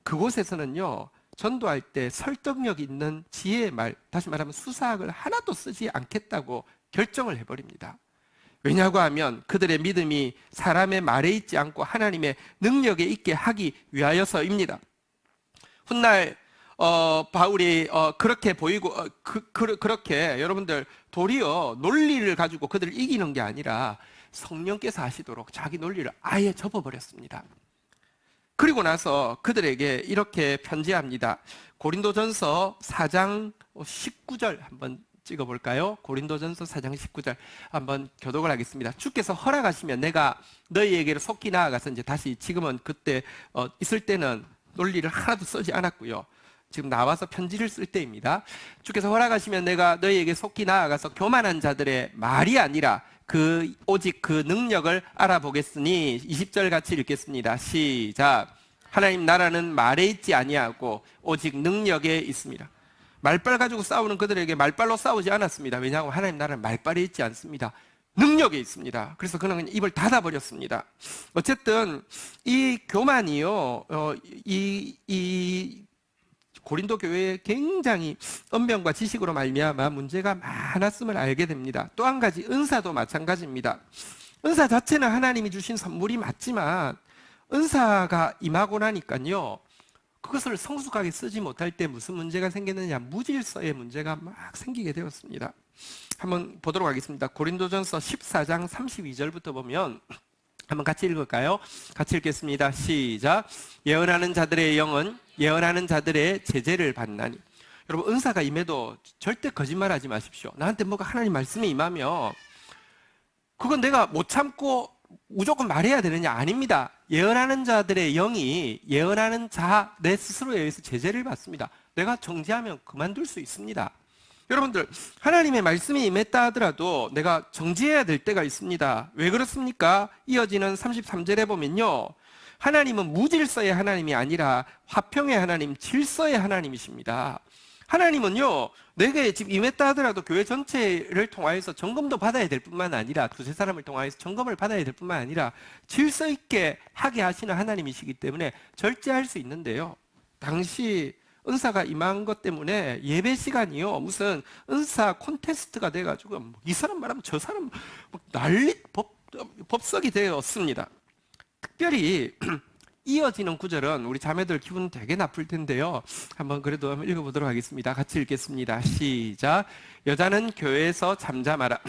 그곳에서는요, 전도할 때 설득력 있는 지혜의 말, 다시 말하면 수사학을 하나도 쓰지 않겠다고 결정을 해버립니다. 왜냐고 하면 그들의 믿음이 사람의 말에 있지 않고 하나님의 능력에 있게 하기 위하여서입니다. 훗날 바울이 그렇게 보이고 그렇게 여러분들 도리어 논리를 가지고 그들을 이기는 게 아니라 성령께서 하시도록 자기 논리를 아예 접어버렸습니다. 그리고 나서 그들에게 이렇게 편지합니다. 고린도전서 4장 19절 한번 찍어볼까요? 고린도전서 4장 19절 한번 교독을 하겠습니다. 주께서 허락하시면 내가 너희에게로 속히 나아가서 이제 다시 지금은 그때 있을 때는 논리를 하나도 쓰지 않았고요. 지금 나와서 편지를 쓸 때입니다. 주께서 허락하시면 내가 너희에게 속히 나아가서 교만한 자들의 말이 아니라 오직 그 능력을 알아보겠으니 20절 같이 읽겠습니다. 시작. 하나님 나라는 말에 있지 아니하고 오직 능력에 있습니다. 말빨 가지고 싸우는 그들에게 말빨로 싸우지 않았습니다. 왜냐하면 하나님 나라는 말빨에 있지 않습니다. 능력에 있습니다. 그래서 그는 입을 닫아버렸습니다. 어쨌든 이 교만이요, 이 고린도 교회에 굉장히 언변과 지식으로 말미암아 문제가 많았음을 알게 됩니다. 또 한 가지 은사도 마찬가지입니다. 은사 자체는 하나님이 주신 선물이 맞지만 은사가 임하고 나니까요, 그것을 성숙하게 쓰지 못할 때 무슨 문제가 생겼느냐, 무질서의 문제가 막 생기게 되었습니다. 한번 보도록 하겠습니다. 고린도전서 14장 32절부터 보면 한번 같이 읽을까요? 같이 읽겠습니다. 시작. 예언하는 자들의 영은 예언하는 자들의 제재를 받나니. 여러분, 은사가 임해도 절대 거짓말하지 마십시오. 나한테 뭐가 하나님 말씀이 임하면 그건 내가 못 참고 무조건 말해야 되느냐? 아닙니다. 예언하는 자들의 영이 예언하는 자 내 스스로에 의해서 제재를 받습니다. 내가 정지하면 그만둘 수 있습니다. 여러분들, 하나님의 말씀이 임했다 하더라도 내가 정지해야 될 때가 있습니다. 왜 그렇습니까? 이어지는 33절에 보면요, 하나님은 무질서의 하나님이 아니라 화평의 하나님, 질서의 하나님이십니다. 하나님은요, 내게 지금 임했다 하더라도 교회 전체를 통하여서 점검도 받아야 될 뿐만 아니라, 두세 사람을 통하여서 점검을 받아야 될 뿐만 아니라 질서 있게 하게 하시는 하나님이시기 때문에 절제할 수 있는데요, 당시 은사가 임한 것 때문에 예배 시간이요, 무슨 은사 콘테스트가 돼가지고 이 사람 말하면 저 사람 난리 법석이 되었습니다. 특별히 이어지는 구절은 우리 자매들 기분 되게 나쁠 텐데요, 한번 그래도 한번 읽어보도록 하겠습니다. 같이 읽겠습니다. 시작. 여자는 교회에서 잠잠하라.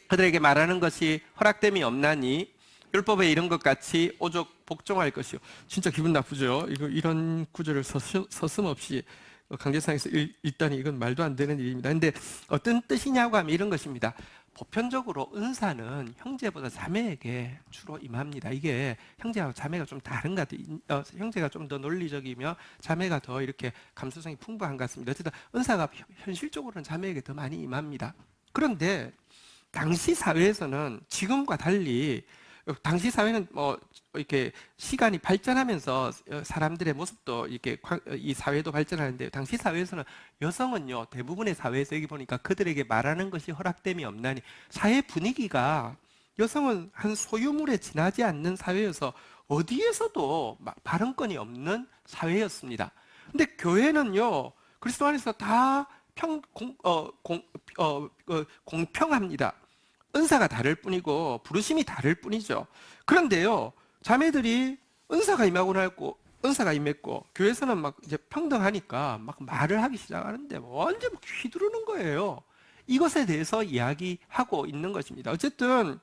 그들에게 말하는 것이 허락됨이 없나니 율법에 이런 것 같이 오직 복종할 것이요. 진짜 기분 나쁘죠. 이런 구절을 서슴없이 강제상에서 읽다니 이건 말도 안 되는 일입니다. 근데 어떤 뜻이냐고 하면 이런 것입니다. 보편적으로 은사는 형제보다 자매에게 주로 임합니다. 이게 형제하고 자매가 좀 다른 것 같아요. 형제가 좀 더 논리적이며 자매가 더 이렇게 감수성이 풍부한 것 같습니다. 어쨌든 은사가 현실적으로는 자매에게 더 많이 임합니다. 그런데 당시 사회에서는 지금과 달리, 당시 사회는 이렇게 시간이 발전하면서 사람들의 모습도 이렇게 이 사회도 발전하는데, 당시 사회에서는 여성은요, 대부분의 사회에서 여기 보니까 그들에게 말하는 것이 허락됨이 없나니, 사회 분위기가 여성은 한 소유물에 지나지 않는 사회여서 어디에서도 발언권이 없는 사회였습니다. 근데 교회는요, 그리스도 안에서 다 공평합니다. 은사가 다를 뿐이고 부르심이 다를 뿐이죠. 그런데요, 자매들이 은사가 임했고 교회에서는 막 이제 평등하니까 막 말을 하기 시작하는데 완전 휘두르는 거예요. 이것에 대해서 이야기하고 있는 것입니다. 어쨌든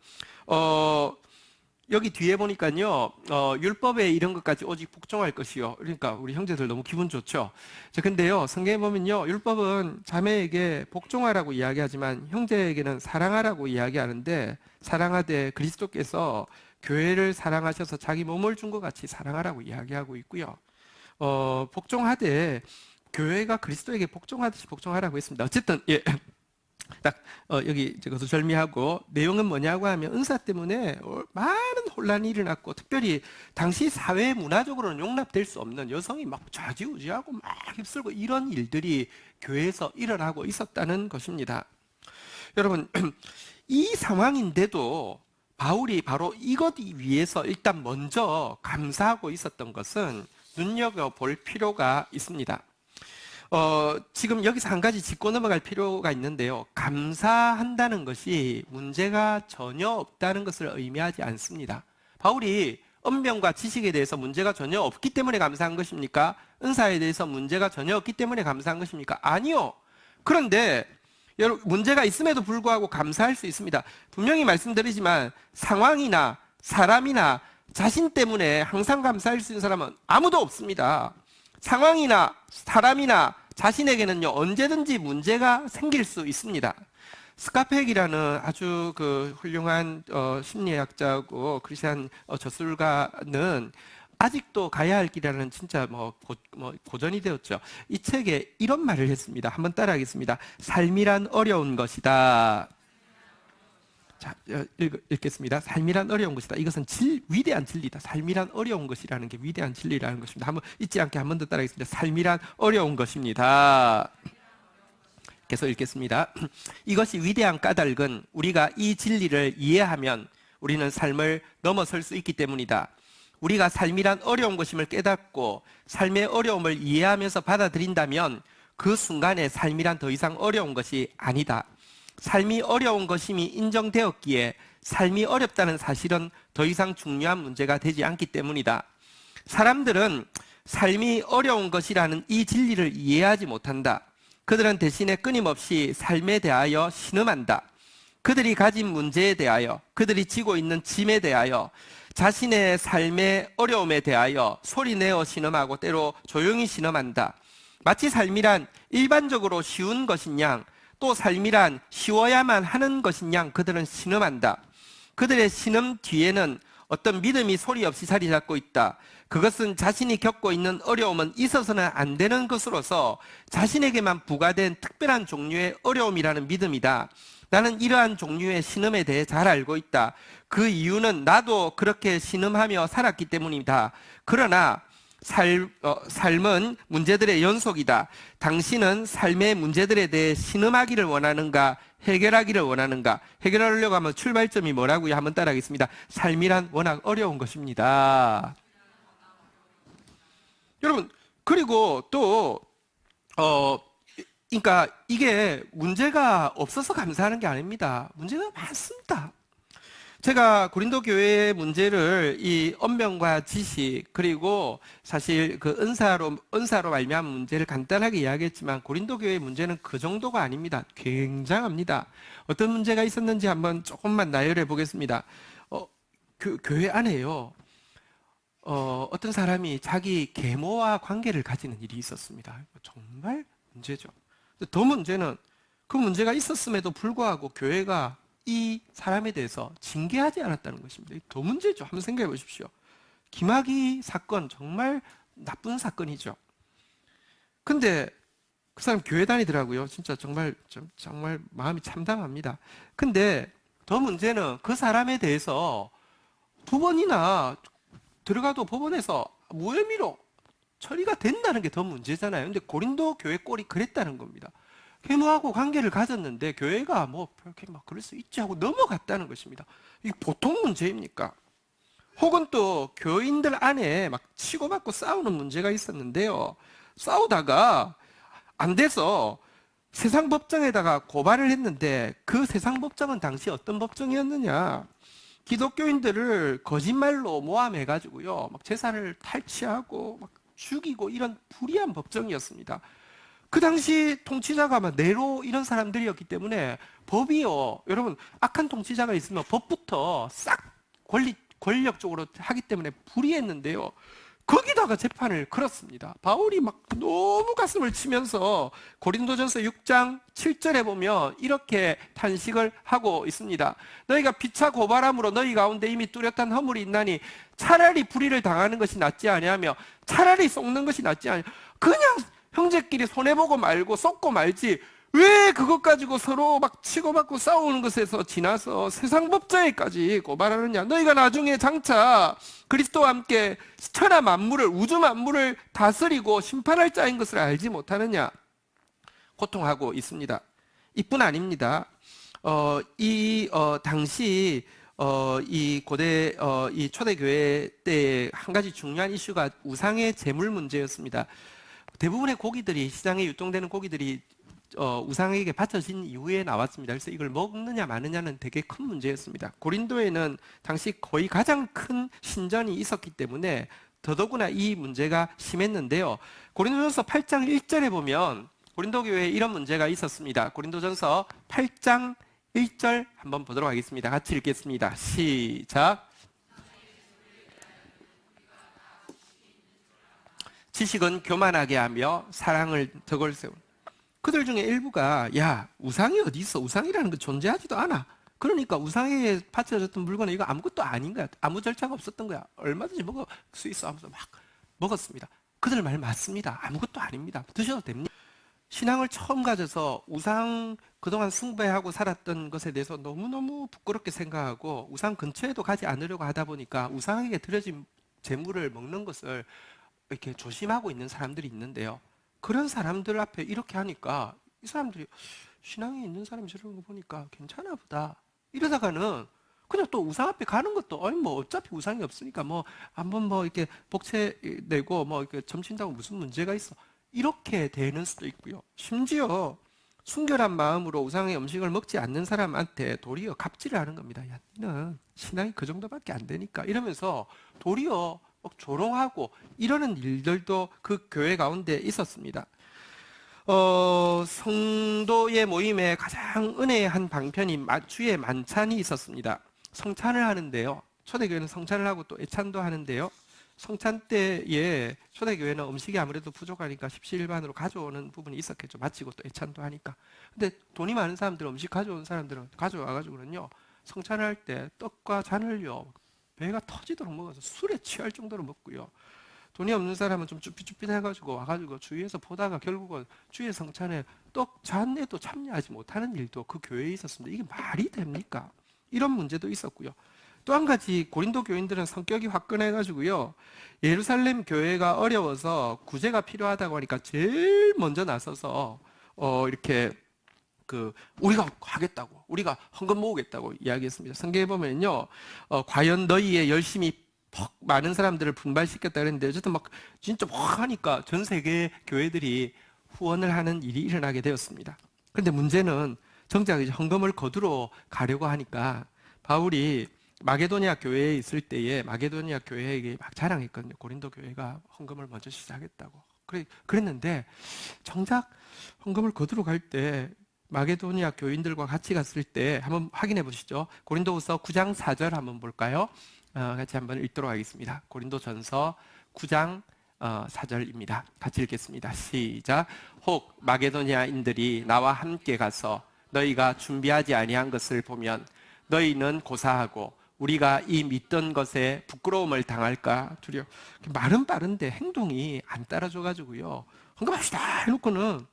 여기 뒤에 보니까요, 율법에 이런 것까지 오직 복종할 것이요. 그러니까 우리 형제들 너무 기분 좋죠. 자, 근데요, 성경에 보면요, 율법은 자매에게 복종하라고 이야기하지만 형제에게는 사랑하라고 이야기하는데, 사랑하되 그리스도께서 교회를 사랑하셔서 자기 몸을 준 것 같이 사랑하라고 이야기하고 있고요. 복종하되 교회가 그리스도에게 복종하듯이 복종하라고 했습니다. 어쨌든, 예. 딱 여기 거두절미하고 내용은 뭐냐고 하면 은사 때문에 많은 혼란이 일어났고 특별히 당시 사회 문화적으로는 용납될 수 없는 여성이 막 좌지우지하고 막 휩쓸고 이런 일들이 교회에서 일어나고 있었다는 것입니다. 여러분 이 상황인데도 바울이 바로 이것 위해서 일단 먼저 감사하고 있었던 것은 눈여겨볼 필요가 있습니다. 지금 여기서 한 가지 짚고 넘어갈 필요가 있는데요. 감사한다는 것이 문제가 전혀 없다는 것을 의미하지 않습니다. 바울이 언변과 지식에 대해서 문제가 전혀 없기 때문에 감사한 것입니까? 은사에 대해서 문제가 전혀 없기 때문에 감사한 것입니까? 아니요. 그런데 여러분 문제가 있음에도 불구하고 감사할 수 있습니다. 분명히 말씀드리지만 상황이나 사람이나 자신 때문에 항상 감사할 수 있는 사람은 아무도 없습니다. 상황이나 사람이나 자신에게는요 언제든지 문제가 생길 수 있습니다. 스카펙이라는 아주 훌륭한 심리학자고 크리스찬 저술가는 아직도 가야 할 길이라는 진짜 고전이 되었죠. 이 책에 이런 말을 했습니다. 한번 따라하겠습니다. 삶이란 어려운 것이다. 자, 읽겠습니다. 삶이란 어려운 것이다. 이것은 위대한 진리다. 삶이란 어려운 것이라는 게 위대한 진리라는 것입니다. 한번 잊지 않게 한 번 더 따라하겠습니다. 삶이란 어려운 것입니다. 계속 읽겠습니다. 이것이 위대한 까닭은 우리가 이 진리를 이해하면 우리는 삶을 넘어설 수 있기 때문이다. 우리가 삶이란 어려운 것임을 깨닫고 삶의 어려움을 이해하면서 받아들인다면 그 순간에 삶이란 더 이상 어려운 것이 아니다. 삶이 어려운 것임이 인정되었기에 삶이 어렵다는 사실은 더 이상 중요한 문제가 되지 않기 때문이다. 사람들은 삶이 어려운 것이라는 이 진리를 이해하지 못한다. 그들은 대신에 끊임없이 삶에 대하여 신음한다. 그들이 가진 문제에 대하여, 그들이 지고 있는 짐에 대하여, 자신의 삶의 어려움에 대하여 소리내어 신음하고 때로 조용히 신음한다. 마치 삶이란 일반적으로 쉬운 것인 양, 또 삶이란 쉬워야만 하는 것인 양 그들은 신음한다. 그들의 신음 뒤에는 어떤 믿음이 소리 없이 자리 잡고 있다. 그것은 자신이 겪고 있는 어려움은 있어서는 안 되는 것으로서 자신에게만 부과된 특별한 종류의 어려움이라는 믿음이다. 나는 이러한 종류의 신음에 대해 잘 알고 있다. 그 이유는 나도 그렇게 신음하며 살았기 때문이다. 그러나 삶은 문제들의 연속이다. 당신은 삶의 문제들에 대해 신음하기를 원하는가? 해결하기를 원하는가? 해결하려고 하면 출발점이 뭐라고요? 한번 따라하겠습니다. 삶이란 워낙 어려운 것입니다. 여러분, 그리고 또 그러니까 이게 문제가 없어서 감사하는 게 아닙니다. 문제가 많습니다. 제가 고린도 교회의 문제를 이 언변과 지식 그리고 사실 은사로 말미암은 문제를 간단하게 이야기했지만 고린도 교회의 문제는 그 정도가 아닙니다. 굉장합니다. 어떤 문제가 있었는지 한번 조금만 나열해 보겠습니다. 교회 안에요. 어떤 사람이 자기 계모와 관계를 가지는 일이 있었습니다. 정말 문제죠. 더 문제는 그 문제가 있었음에도 불구하고 교회가 이 사람에 대해서 징계하지 않았다는 것입니다. 더 문제죠. 한번 생각해 보십시오. 김학의 사건 정말 나쁜 사건이죠. 근데 그 사람 교회 다니더라고요. 진짜 정말 마음이 참담합니다. 근데 더 문제는 그 사람에 대해서 두 번이나 들어가도 법원에서 무혐의로 처리가 된다는 게 더 문제잖아요. 근데 고린도 교회 꼴이 그랬다는 겁니다. 계모하고 관계를 가졌는데 교회가 그렇게 그럴 수 있지 하고 넘어갔다는 것입니다. 이게 보통 문제입니까? 혹은 또 교인들 안에 막 치고받고 싸우는 문제가 있었는데요. 싸우다가 안 돼서 세상 법정에다가 고발을 했는데 그 세상 법정은 당시 어떤 법정이었느냐? 기독교인들을 거짓말로 모함해가지고요, 막 재산을 탈취하고 막 죽이고 이런 불의한 법정이었습니다. 그 당시 통치자가 막 네로 이런 사람들이었기 때문에 법이요, 여러분 악한 통치자가 있으면 법부터 싹 권력적으로 하기 때문에 불의했는데요. 거기다가 재판을 걸었습니다. 바울이 막 너무 가슴을 치면서 고린도전서 6장 7절에 보면 이렇게 탄식을 하고 있습니다. 너희가 피차 고발함으로 너희 가운데 이미 뚜렷한 허물이 있나니 차라리 불의를 당하는 것이 낫지 아니하며 차라리 속는 것이 낫지 아니하며, 그냥 형제끼리 손해보고 말고 쏟고 말지 왜 그것 가지고 서로 막 치고받고 싸우는 것에서 지나서 세상 법자에까지 고발하느냐? 너희가 나중에 장차 그리스도와 함께 천하 만물을, 우주 만물을 다스리고 심판할 자인 것을 알지 못하느냐? 고통하고 있습니다. 이뿐 아닙니다. 당시 이 고대 이 초대교회 때 한 가지 중요한 이슈가 우상의 제물 문제였습니다. 대부분의 고기들이, 시장에 유통되는 고기들이 우상에게 바쳐진 이후에 나왔습니다. 그래서 이걸 먹느냐 마느냐는 되게 큰 문제였습니다. 고린도에는 당시 거의 가장 큰 신전이 있었기 때문에 더더구나 이 문제가 심했는데요. 고린도전서 8장 1절에 보면 고린도 교회에 이런 문제가 있었습니다. 고린도전서 8장 1절 한번 보도록 하겠습니다. 같이 읽겠습니다. 시작. 지식은 교만하게 하며 사랑을 덕을 세운. 그들 중에 일부가 야, 우상이 어디 있어? 우상이라는 건 존재하지도 않아. 그러니까 우상에 바쳐졌던 물건은 이거 아무것도 아닌 거야. 아무 절차가 없었던 거야. 얼마든지 먹을 수 있어 하면서 막 먹었습니다. 그들 말 맞습니다. 아무것도 아닙니다. 드셔도 됩니다. 신앙을 처음 가져서 우상 그동안 숭배하고 살았던 것에 대해서 너무너무 부끄럽게 생각하고 우상 근처에도 가지 않으려고 하다 보니까 우상에게 드려진 재물을 먹는 것을 이렇게 조심하고 있는 사람들이 있는데요. 그런 사람들 앞에 이렇게 하니까 이 사람들이 신앙이 있는 사람이 저런 거 보니까 괜찮아 보다. 이러다가는 그냥 또 우상 앞에 가는 것도 뭐 어차피 우상이 없으니까 뭐 한번 뭐 이렇게 복채 내고 뭐 이렇게 점친다고 무슨 문제가 있어. 이렇게 되는 수도 있고요. 심지어 순결한 마음으로 우상의 음식을 먹지 않는 사람한테 도리어 갑질을 하는 겁니다. 야, 너는 신앙이 그 정도밖에 안 되니까 이러면서 도리어 조롱하고 이러는 일들도 그 교회 가운데 있었습니다. 성도의 모임에 가장 은혜한 방편이 주의 만찬이 있었습니다. 성찬을 하는데요. 초대교회는 성찬을 하고 또 애찬도 하는데요. 성찬 때에 초대교회는 음식이 아무래도 부족하니까 십시일반으로 가져오는 부분이 있었겠죠. 마치고 또 애찬도 하니까. 근데 돈이 많은 사람들은 음식 가져온 사람들은 가져와가지고는요. 성찬을 할 때 떡과 잔을요. 배가 터지도록 먹어서 술에 취할 정도로 먹고요. 돈이 없는 사람은 좀 쭈삣쭈삣 해가지고 와가지고 주위에서 보다가 결국은 주의 성찬에 떡 잔에도 참여하지 못하는 일도 그 교회에 있었습니다. 이게 말이 됩니까? 이런 문제도 있었고요. 또 한 가지 고린도 교인들은 성격이 화끈해가지고요. 예루살렘 교회가 어려워서 구제가 필요하다고 하니까 제일 먼저 나서서 이렇게 우리가 하겠다고, 우리가 헌금 모으겠다고 이야기했습니다. 성경에 보면요, 과연 너희의 열심히 많은 사람들을 분발시켰다 그랬는데 어쨌든 막 진짜 하니까 전 세계 교회들이 후원을 하는 일이 일어나게 되었습니다. 그런데 문제는 정작 이제 헌금을 거두러 가려고 하니까 바울이 마게도니아 교회에 있을 때에 마게도니아 교회에게 막 자랑했거든요. 고린도 교회가 헌금을 먼저 시작했다고. 그랬는데 정작 헌금을 거두러 갈 때 마게도니아 교인들과 같이 갔을 때 한번 확인해 보시죠. 고린도후서 9장 4절 한번 볼까요? 같이 한번 읽도록 하겠습니다. 고린도전서 9장 4절입니다. 같이 읽겠습니다. 시작. 혹 마게도니아인들이 나와 함께 가서 너희가 준비하지 아니한 것을 보면 너희는 고사하고 우리가 이 믿던 것에 부끄러움을 당할까 두려워. 말은 빠른데 행동이 안 따라줘가지고요. 헌금합시다 해놓고는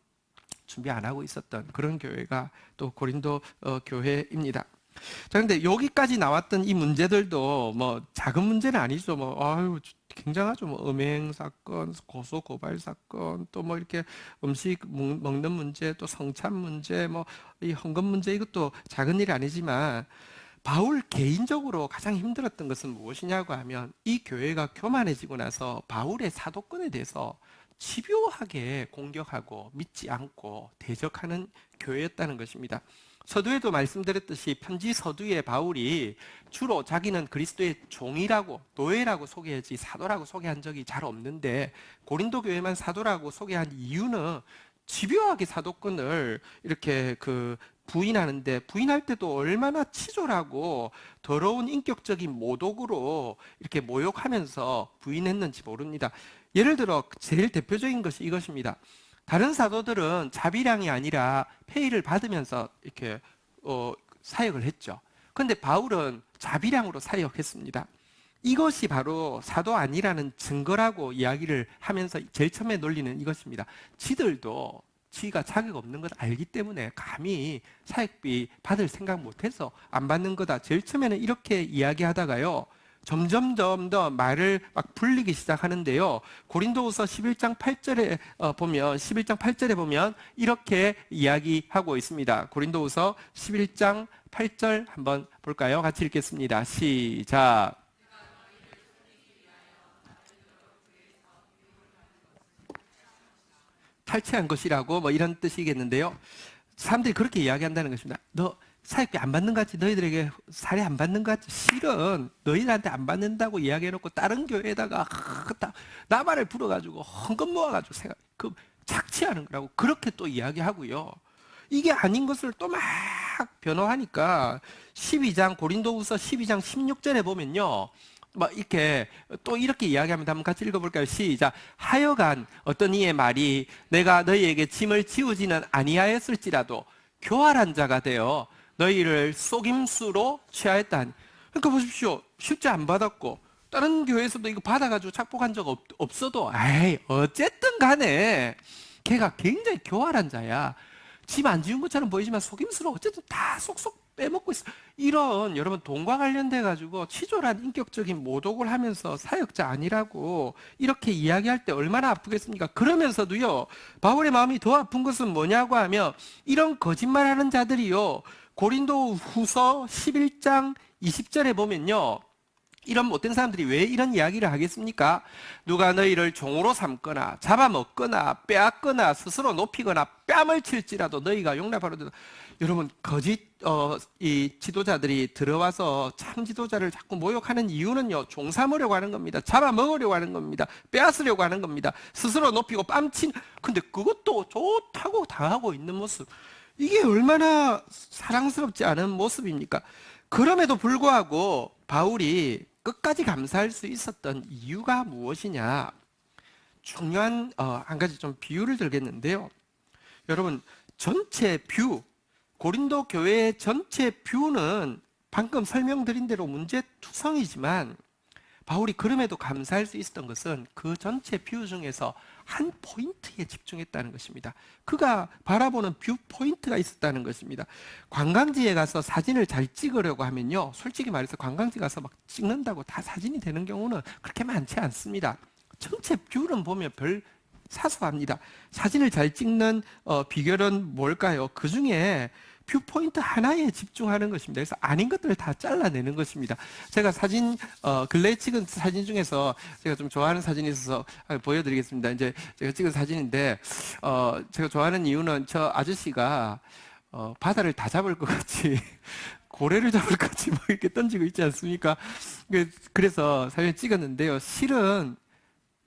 준비 안 하고 있었던 그런 교회가 또 고린도 교회입니다. 자, 근데 여기까지 나왔던 이 문제들도 뭐 작은 문제는 아니죠. 굉장하죠. 음행 사건, 고소 고발 사건, 또 이렇게 음식 먹는 문제, 또 성찬 문제, 이 헌금 문제, 이것도 작은 일이 아니지만 바울 개인적으로 가장 힘들었던 것은 무엇이냐고 하면 이 교회가 교만해지고 나서 바울의 사도권에 대해서 집요하게 공격하고 믿지 않고 대적하는 교회였다는 것입니다. 서두에도 말씀드렸듯이 편지 서두에 바울이 주로 자기는 그리스도의 종이라고, 노예라고 소개하지 사도라고 소개한 적이 잘 없는데 고린도 교회만 사도라고 소개한 이유는 집요하게 사도권을 이렇게 부인하는데, 부인할 때도 얼마나 치졸하고 더러운 인격적인 모독으로 이렇게 모욕하면서 부인했는지 모릅니다. 예를 들어 제일 대표적인 것이 이것입니다. 다른 사도들은 자비량이 아니라 페이를 받으면서 이렇게 사역을 했죠. 그런데 바울은 자비량으로 사역했습니다. 이것이 바로 사도 아니라는 증거라고 이야기를 하면서 제일 처음에 논리는 이것입니다. 지들도 지가 자격 없는 걸 알기 때문에 감히 사역비 받을 생각 못해서 안 받는 거다. 제일 처음에는 이렇게 이야기하다가요. 점점점 더 말을 막 불리기 시작하는데요. 고린도후서 11장 8절에 보면 이렇게 이야기하고 있습니다. 고린도후서 11장 8절 한번 볼까요? 같이 읽겠습니다. 시작. 탈취한 것이라고 뭐 이런 뜻이겠는데요. 사람들이 그렇게 이야기한다는 것입니다. 너 사역비 안 받는 것 같지? 너희들에게 사례 안 받는 것 같지? 실은 너희들한테 안 받는다고 이야기해놓고 다른 교회에다가 나발을 불어가지고 헌금 모아가지고 착취하는 거라고 그렇게 또 이야기하고요. 이게 아닌 것을 또 막 변호하니까 고린도후서 12장 16절에 보면요. 막 이렇게 또 이렇게 이야기하면 한번 같이 읽어볼까요? 시작. 하여간 어떤 이의 말이 내가 너희에게 짐을 지우지는 아니하였을지라도 교활한 자가 되어 너희를 속임수로 취하였다니. 그러니까 보십시오. 실제 안 받았고 다른 교회에서도 이거 받아가지고 착복한 적 없어도 어쨌든 간에 걔가 굉장히 교활한 자야. 짐 안 지운 것처럼 보이지만 속임수로 어쨌든 다 속속 빼먹고 있어. 이런 여러분 돈과 관련돼 가지고 치졸한 인격적인 모독을 하면서 사역자 아니라고 이렇게 이야기할 때 얼마나 아프겠습니까? 그러면서도요. 바울의 마음이 더 아픈 것은 뭐냐고 하면 이런 거짓말하는 자들이요. 고린도후서 11장 20절에 보면요. 이런 못된 사람들이 왜 이런 이야기를 하겠습니까? 누가 너희를 종으로 삼거나 잡아먹거나 빼앗거나 스스로 높이거나 뺨을 칠지라도 너희가 용납하려도. 여러분 이 지도자들이 들어와서 참 지도자를 자꾸 모욕하는 이유는요. 종 삼으려고 하는 겁니다. 잡아먹으려고 하는 겁니다. 빼앗으려고 하는 겁니다. 스스로 높이고 뺨친. 근데 그것도 좋다고 당하고 있는 모습. 이게 얼마나 사랑스럽지 않은 모습입니까? 그럼에도 불구하고 바울이 끝까지 감사할 수 있었던 이유가 무엇이냐? 중요한 한 가지 좀 비유를 들겠는데요. 여러분 전체 뷰, 고린도 교회의 전체 뷰는 방금 설명드린 대로 문제투성이지만 바울이 그럼에도 감사할 수 있었던 것은 그 전체 뷰 중에서 한 포인트에 집중했다는 것입니다. 그가 바라보는 뷰 포인트가 있었다는 것입니다. 관광지에 가서 사진을 잘 찍으려고 하면요. 솔직히 말해서 관광지 가서 막 찍는다고 다 사진이 되는 경우는 그렇게 많지 않습니다. 전체 뷰는 보면 별 사소합니다. 사진을 잘 찍는 비결은 뭘까요? 그 중에 뷰 포인트 하나에 집중하는 것입니다. 그래서 아닌 것들을 다 잘라내는 것입니다. 제가 근래에 찍은 사진 중에서 제가 좀 좋아하는 사진이 있어서 보여드리겠습니다. 이제 제가 찍은 사진인데, 제가 좋아하는 이유는 저 아저씨가, 바다를 다 잡을 것 같이, 고래를 잡을 것 같이 뭐 이렇게 던지고 있지 않습니까? 그래서 사진을 찍었는데요. 실은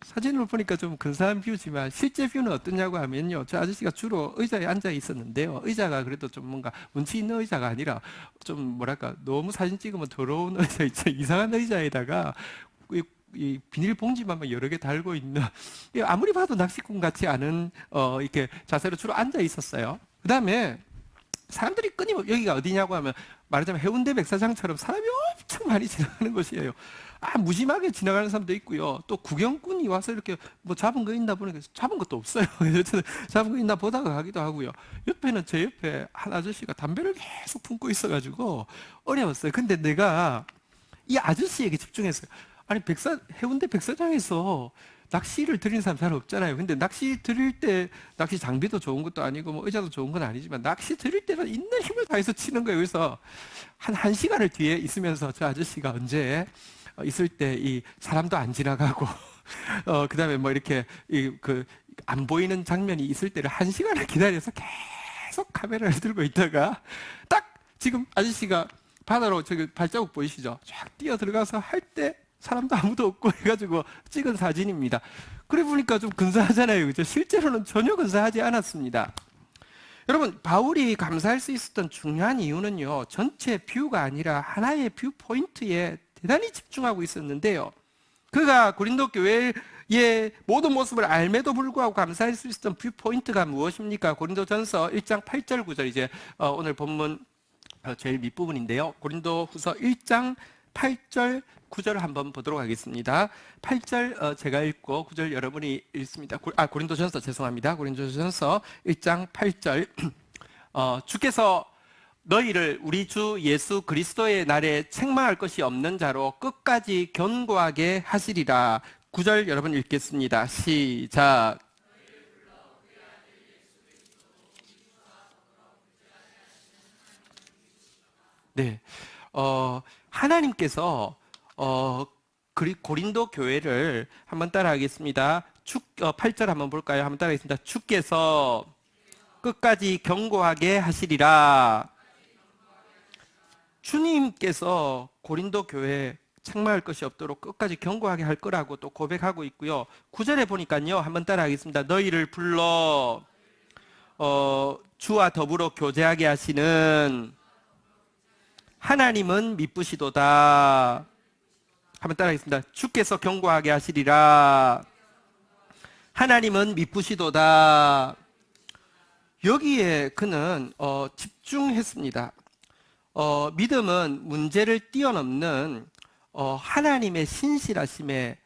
사진을 보니까 좀 근사한 뷰지만 실제 뷰는 어떠냐고 하면요. 저 아저씨가 주로 의자에 앉아 있었는데요. 의자가 그래도 좀 뭔가 운치 있는 의자가 아니라 좀 뭐랄까 너무 사진 찍으면 더러운 의자 있죠. 이상한 의자에다가 이 비닐봉지만 여러 개 달고 있는 아무리 봐도 낚시꾼 같지 않은 이렇게 자세로 주로 앉아 있었어요. 그 다음에 사람들이 끊임없이 여기가 어디냐고 하면 말하자면 해운대 백사장처럼 사람이 엄청 많이 지나가는 곳이에요. 무심하게 지나가는 사람도 있고요. 또 구경꾼이 와서 이렇게 뭐 잡은 거 있나 보니까 잡은 것도 없어요. 잡은 거 있나 보다가 가기도 하고요. 제 옆에 한 아저씨가 담배를 계속 품고 있어가지고 어려웠어요. 근데 내가 이 아저씨에게 집중했어요. 아니 해운대 백사장에서 낚시를 들이는 사람 잘 없잖아요. 근데 낚시 들일 때 낚시 장비도 좋은 것도 아니고 뭐 의자도 좋은 건 아니지만 낚시 들일 때는 있는 힘을 다해서 치는 거예요. 그래서 한 시간을 뒤에 있으면서 저 아저씨가 언제 있을 때 이 사람도 안 지나가고 그다음에 뭐 이렇게 안 보이는 장면이 있을 때를 한 시간을 기다려서 계속 카메라를 들고 있다가 딱 지금 아저씨가 바다로 저기 발자국 보이시죠? 쫙 뛰어 들어가서 할 때 사람도 아무도 없고 해가지고 찍은 사진입니다. 그래 보니까 좀 근사하잖아요. 그죠? 실제로는 전혀 근사하지 않았습니다. 여러분, 바울이 감사할 수 있었던 중요한 이유는요, 전체 뷰가 아니라 하나의 뷰 포인트에 대단히 집중하고 있었는데요. 그가 고린도 교회의 모든 모습을 알매도 불구하고 감사할 수 있었던 뷰 포인트가 무엇입니까? 고린도전서 1장 8절 9절 이제 오늘 본문 제일 밑부분인데요. 고린도후서 1장 8절, 9절 한번 보도록 하겠습니다. 8절 제가 읽고 9절 여러분이 읽습니다. 고린도전서 죄송합니다. 고린도전서 1장 8절 주께서 너희를 우리 주 예수 그리스도의 날에 책망할 것이 없는 자로 끝까지 견고하게 하시리라. 9절 여러분 읽겠습니다. 시작. 네, 하나님께서 고린도 교회를 한번 따라하겠습니다. 8절 한번 볼까요? 한번 따라하겠습니다. 주께서 끝까지 견고하게 하시리라. 주님께서 고린도 교회 책망할 것이 없도록 끝까지 견고하게 할 거라고 또 고백하고 있고요. 9절에 보니까요. 한번 따라하겠습니다. 너희를 불러 주와 더불어 교제하게 하시는 하나님은 미쁘시도다. 한번 따라하겠습니다. 주께서 견고하게 하시리라. 하나님은 미쁘시도다. 여기에 그는 집중했습니다. 믿음은 문제를 뛰어넘는 하나님의 신실하심의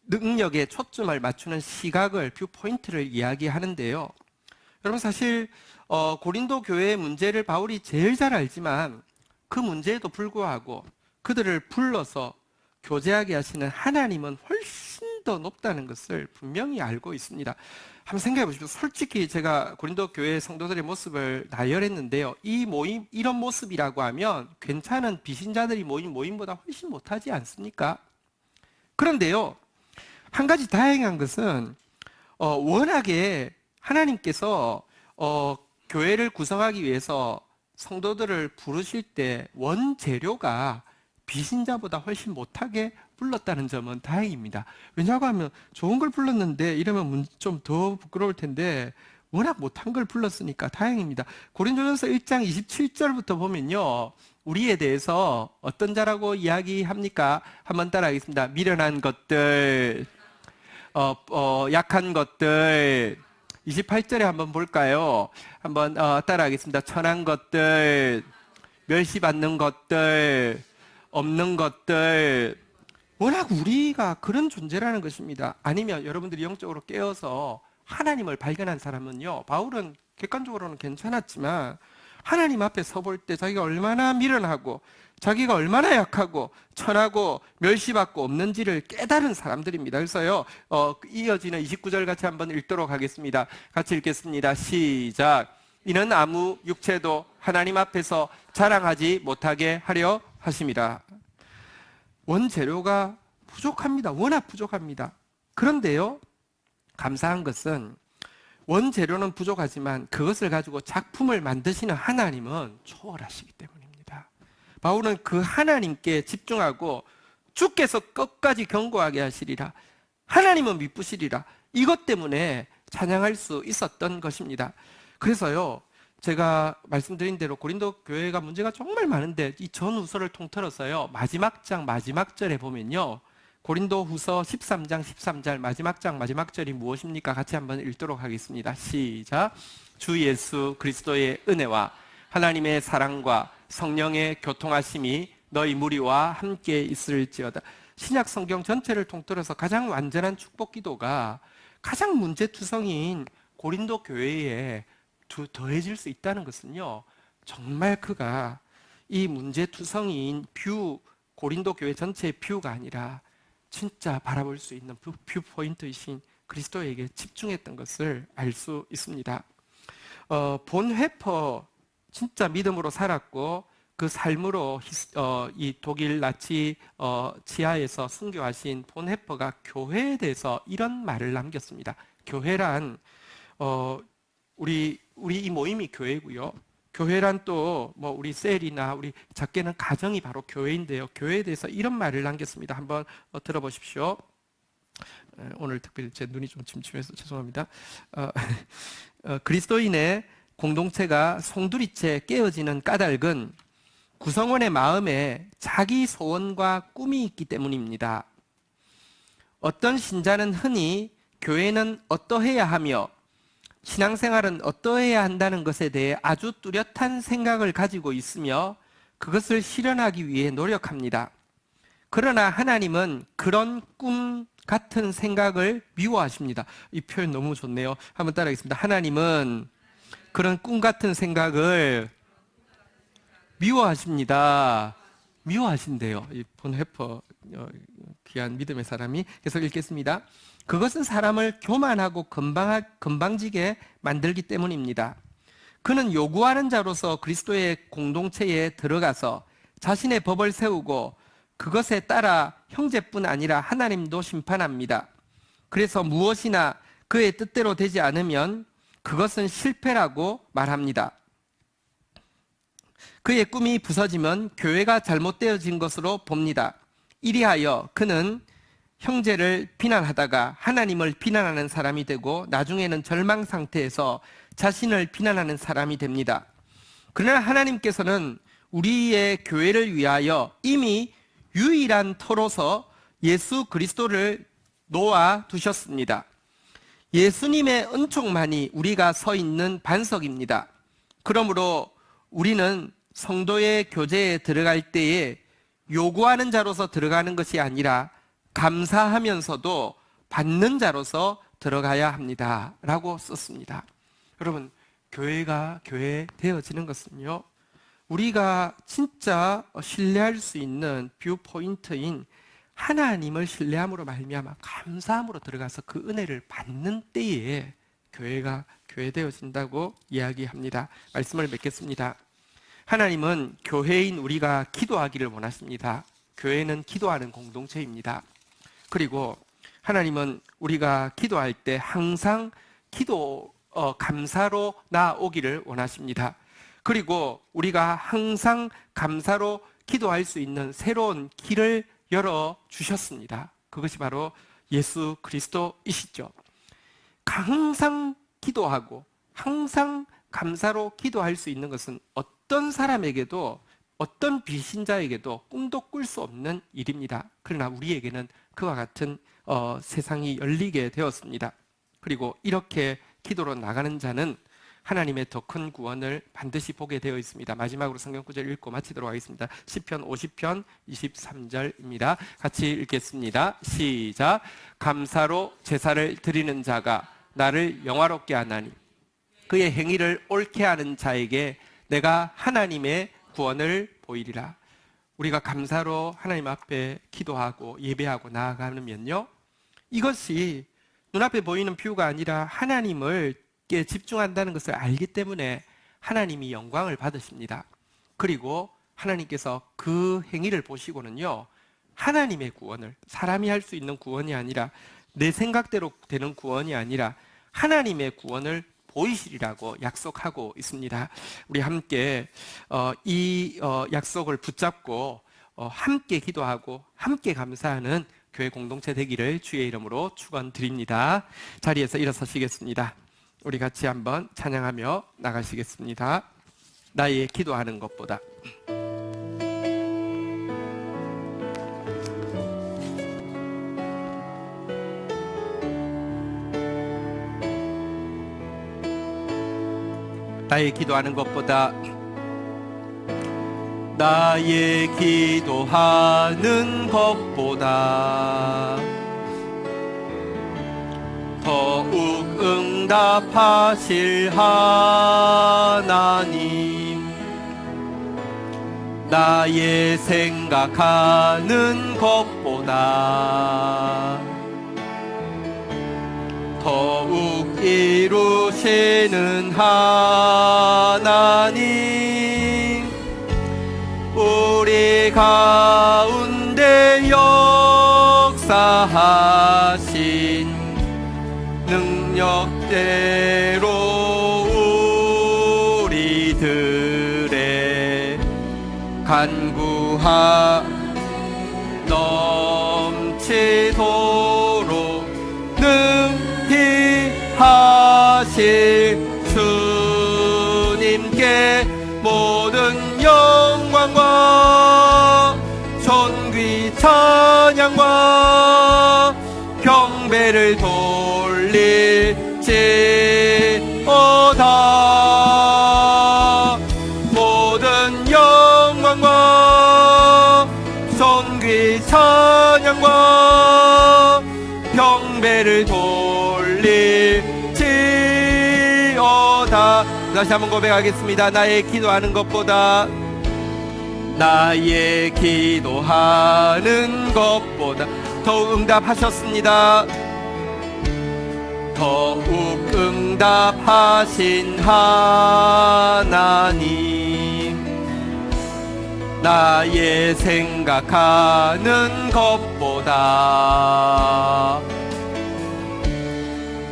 능력에 초점을 맞추는 시각을, 뷰포인트를 이야기하는데요. 여러분 사실 고린도 교회의 문제를 바울이 제일 잘 알지만 그 문제에도 불구하고 그들을 불러서 교제하게 하시는 하나님은 훨씬 더 높다는 것을 분명히 알고 있습니다. 한번 생각해 보십시오. 솔직히 제가 고린도 교회 성도들의 모습을 나열했는데요. 이 모임, 이런 모습이라고 하면 괜찮은 비신자들이 모인 모임보다 훨씬 못하지 않습니까? 그런데요, 한 가지 다행한 것은 워낙에 하나님께서 교회를 구성하기 위해서 성도들을 부르실 때 원재료가 비신자보다 훨씬 못하게 불렀다는 점은 다행입니다. 왜냐고 하면 좋은 걸 불렀는데 이러면 좀 더 부끄러울 텐데 워낙 못한 걸 불렀으니까 다행입니다. 고린도전서 1장 27절부터 보면요, 우리에 대해서 어떤 자라고 이야기합니까? 한번 따라하겠습니다. 미련한 것들, 약한 것들. 28절에 한번 볼까요? 한번 따라하겠습니다. 천한 것들, 멸시받는 것들, 없는 것들. 워낙 우리가 그런 존재라는 것입니다. 아니면 여러분들이 영적으로 깨어서 하나님을 발견한 사람은요, 바울은 객관적으로는 괜찮았지만 하나님 앞에 서볼 때 자기가 얼마나 미련하고 자기가 얼마나 약하고 천하고 멸시받고 없는지를 깨달은 사람들입니다. 그래서요, 이어지는 29절 같이 한번 읽도록 하겠습니다. 같이 읽겠습니다. 시작. 이는 아무 육체도 하나님 앞에서 자랑하지 못하게 하려 하심이라. 원재료가 부족합니다. 워낙 부족합니다. 그런데요, 감사한 것은 원재료는 부족하지만 그것을 가지고 작품을 만드시는 하나님은 초월하시기 때문입니다. 바울은 그 하나님께 집중하고 주께서 끝까지 견고하게 하시리라. 하나님은 미쁘시리라. 이것 때문에 찬양할 수 있었던 것입니다. 그래서요, 제가 말씀드린 대로 고린도 교회가 문제가 정말 많은데 이 전후서를 통틀어서요, 마지막 장 마지막 절에 보면요, 고린도 후서 13장 13절 마지막 장 마지막 절이 무엇입니까? 같이 한번 읽도록 하겠습니다. 시작. 주 예수 그리스도의 은혜와 하나님의 사랑과 성령의 교통하심이 너희 무리와 함께 있을지어다. 신약 성경 전체를 통틀어서 가장 완전한 축복 기도가 가장 문제투성이인 고린도 교회에 더해질 수 있다는 것은요, 정말 그가 이 문제투성이인 고린도 교회 전체의 뷰가 아니라 진짜 바라볼 수 있는 뷰포인트이신 그리스도에게 집중했던 것을 알 수 있습니다. 본 회퍼 진짜 믿음으로 살았고 그 삶으로 이 독일 나치 지하에서 순교하신 본 회퍼가 교회에 대해서 이런 말을 남겼습니다. 교회란 우리 이 모임이 교회고요. 교회란 또 뭐 우리 셀이나 우리 작게는 가정이 바로 교회인데요. 교회에 대해서 이런 말을 남겼습니다. 한번 들어보십시오. 오늘 특별히 제 눈이 좀 침침해서 죄송합니다. 그리스도인의 공동체가 송두리째 깨어지는 까닭은 구성원의 마음에 자기 소원과 꿈이 있기 때문입니다. 어떤 신자는 흔히 교회는 어떠해야 하며 신앙생활은 어떠해야 한다는 것에 대해 아주 뚜렷한 생각을 가지고 있으며 그것을 실현하기 위해 노력합니다. 그러나 하나님은 그런 꿈 같은 생각을 미워하십니다. 이 표현 너무 좋네요. 한번 따라하겠습니다. 하나님은 그런 꿈 같은 생각을 미워하십니다. 미워하신대요. 이 본헤퍼 귀한 믿음의 사람이. 계속 읽겠습니다. 그것은 사람을 교만하고 건방지게 만들기 때문입니다. 그는 요구하는 자로서 그리스도의 공동체에 들어가서 자신의 법을 세우고 그것에 따라 형제뿐 아니라 하나님도 심판합니다. 그래서 무엇이나 그의 뜻대로 되지 않으면 그것은 실패라고 말합니다. 그의 꿈이 부서지면 교회가 잘못되어진 것으로 봅니다. 이리하여 그는 형제를 비난하다가 하나님을 비난하는 사람이 되고 나중에는 절망 상태에서 자신을 비난하는 사람이 됩니다. 그러나 하나님께서는 우리의 교회를 위하여 이미 유일한 터로서 예수 그리스도를 놓아 두셨습니다. 예수님의 은총만이 우리가 서 있는 반석입니다. 그러므로 우리는 성도의 교제에 들어갈 때에 요구하는 자로서 들어가는 것이 아니라 감사하면서도 받는 자로서 들어가야 합니다. 라고 썼습니다. 여러분, 교회가 교회 되어지는 것은요, 우리가 진짜 신뢰할 수 있는 뷰 포인트인 하나님을 신뢰함으로 말미암아 감사함으로 들어가서 그 은혜를 받는 때에 교회가 교회 되어진다고 이야기합니다. 말씀을 맺겠습니다. 하나님은 교회인 우리가 기도하기를 원하십니다. 교회는 기도하는 공동체입니다. 그리고 하나님은 우리가 기도할 때 항상 감사로 나아오기를 원하십니다. 그리고 우리가 항상 감사로 기도할 수 있는 새로운 길을 열어주셨습니다. 그것이 바로 예수 그리스도이시죠. 항상 기도하고 항상 감사로 기도할 수 있는 것은 어떤 사람에게도 어떤 비신자에게도 꿈도 꿀 수 없는 일입니다. 그러나 우리에게는 그와 같은 세상이 열리게 되었습니다. 그리고 이렇게 기도로 나가는 자는 하나님의 더 큰 구원을 반드시 보게 되어 있습니다. 마지막으로 성경 구절 읽고 마치도록 하겠습니다. 시편 50편 23절입니다. 같이 읽겠습니다. 시작. 감사로 제사를 드리는 자가 나를 영화롭게 하나니 그의 행위를 옳게 하는 자에게 내가 하나님의 구원을 보이리라. 우리가 감사로 하나님 앞에 기도하고 예배하고 나아가면요, 이것이 눈앞에 보이는 뷰가 아니라 하나님을 집중한다는 것을 알기 때문에 하나님이 영광을 받으십니다. 그리고 하나님께서 그 행위를 보시고는요, 하나님의 구원을, 사람이 할 수 있는 구원이 아니라 내 생각대로 되는 구원이 아니라 하나님의 구원을 보이시리라고 약속하고 있습니다. 우리 함께 이 약속을 붙잡고 함께 기도하고 함께 감사하는 교회 공동체 되기를 주의 이름으로 축원드립니다. 자리에서 일어서시겠습니다. 우리 같이 한번 찬양하며 나가시겠습니다. 나의 기도하는 것보다. 나의 기도하는 것보다, 나의 기도하는 것보다 더욱 응답하실 하나님, 나의 생각하는 것보다 더욱 이루시는 하나님, 우리 가운데 역사하신 능력대로 우리들의 간구하 넘치도록 능히 하실 주님께 모든 영광과 존귀 찬양과 경배를 돌릴지어다. 모든 영광과 존귀 찬양과 경배를 돌릴지어다. 다시 한번 고백하겠습니다. 나의 기도하는 것보다 더욱 응답하셨습니다. 더욱 응답하신 하나님, 나의 생각하는 것보다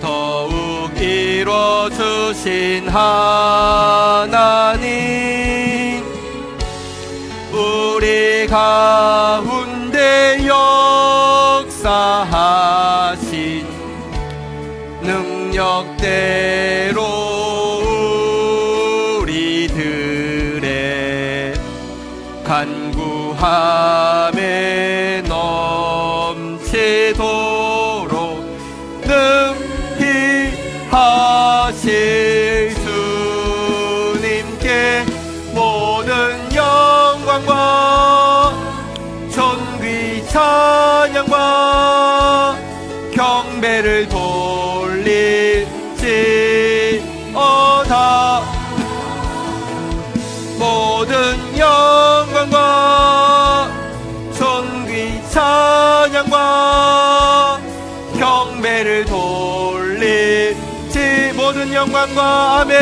더욱 이뤄주신 하나님, 우리 가운데 역사하신 능력대로 우리들의 간구함에 넘치도록 능히 하실 주님께 모든 영광과 존귀 찬양과 경배를 돌릴지어다. 모든 영광과 존귀 찬양과 경배를 돌릴지. 모든 영광과 아멘.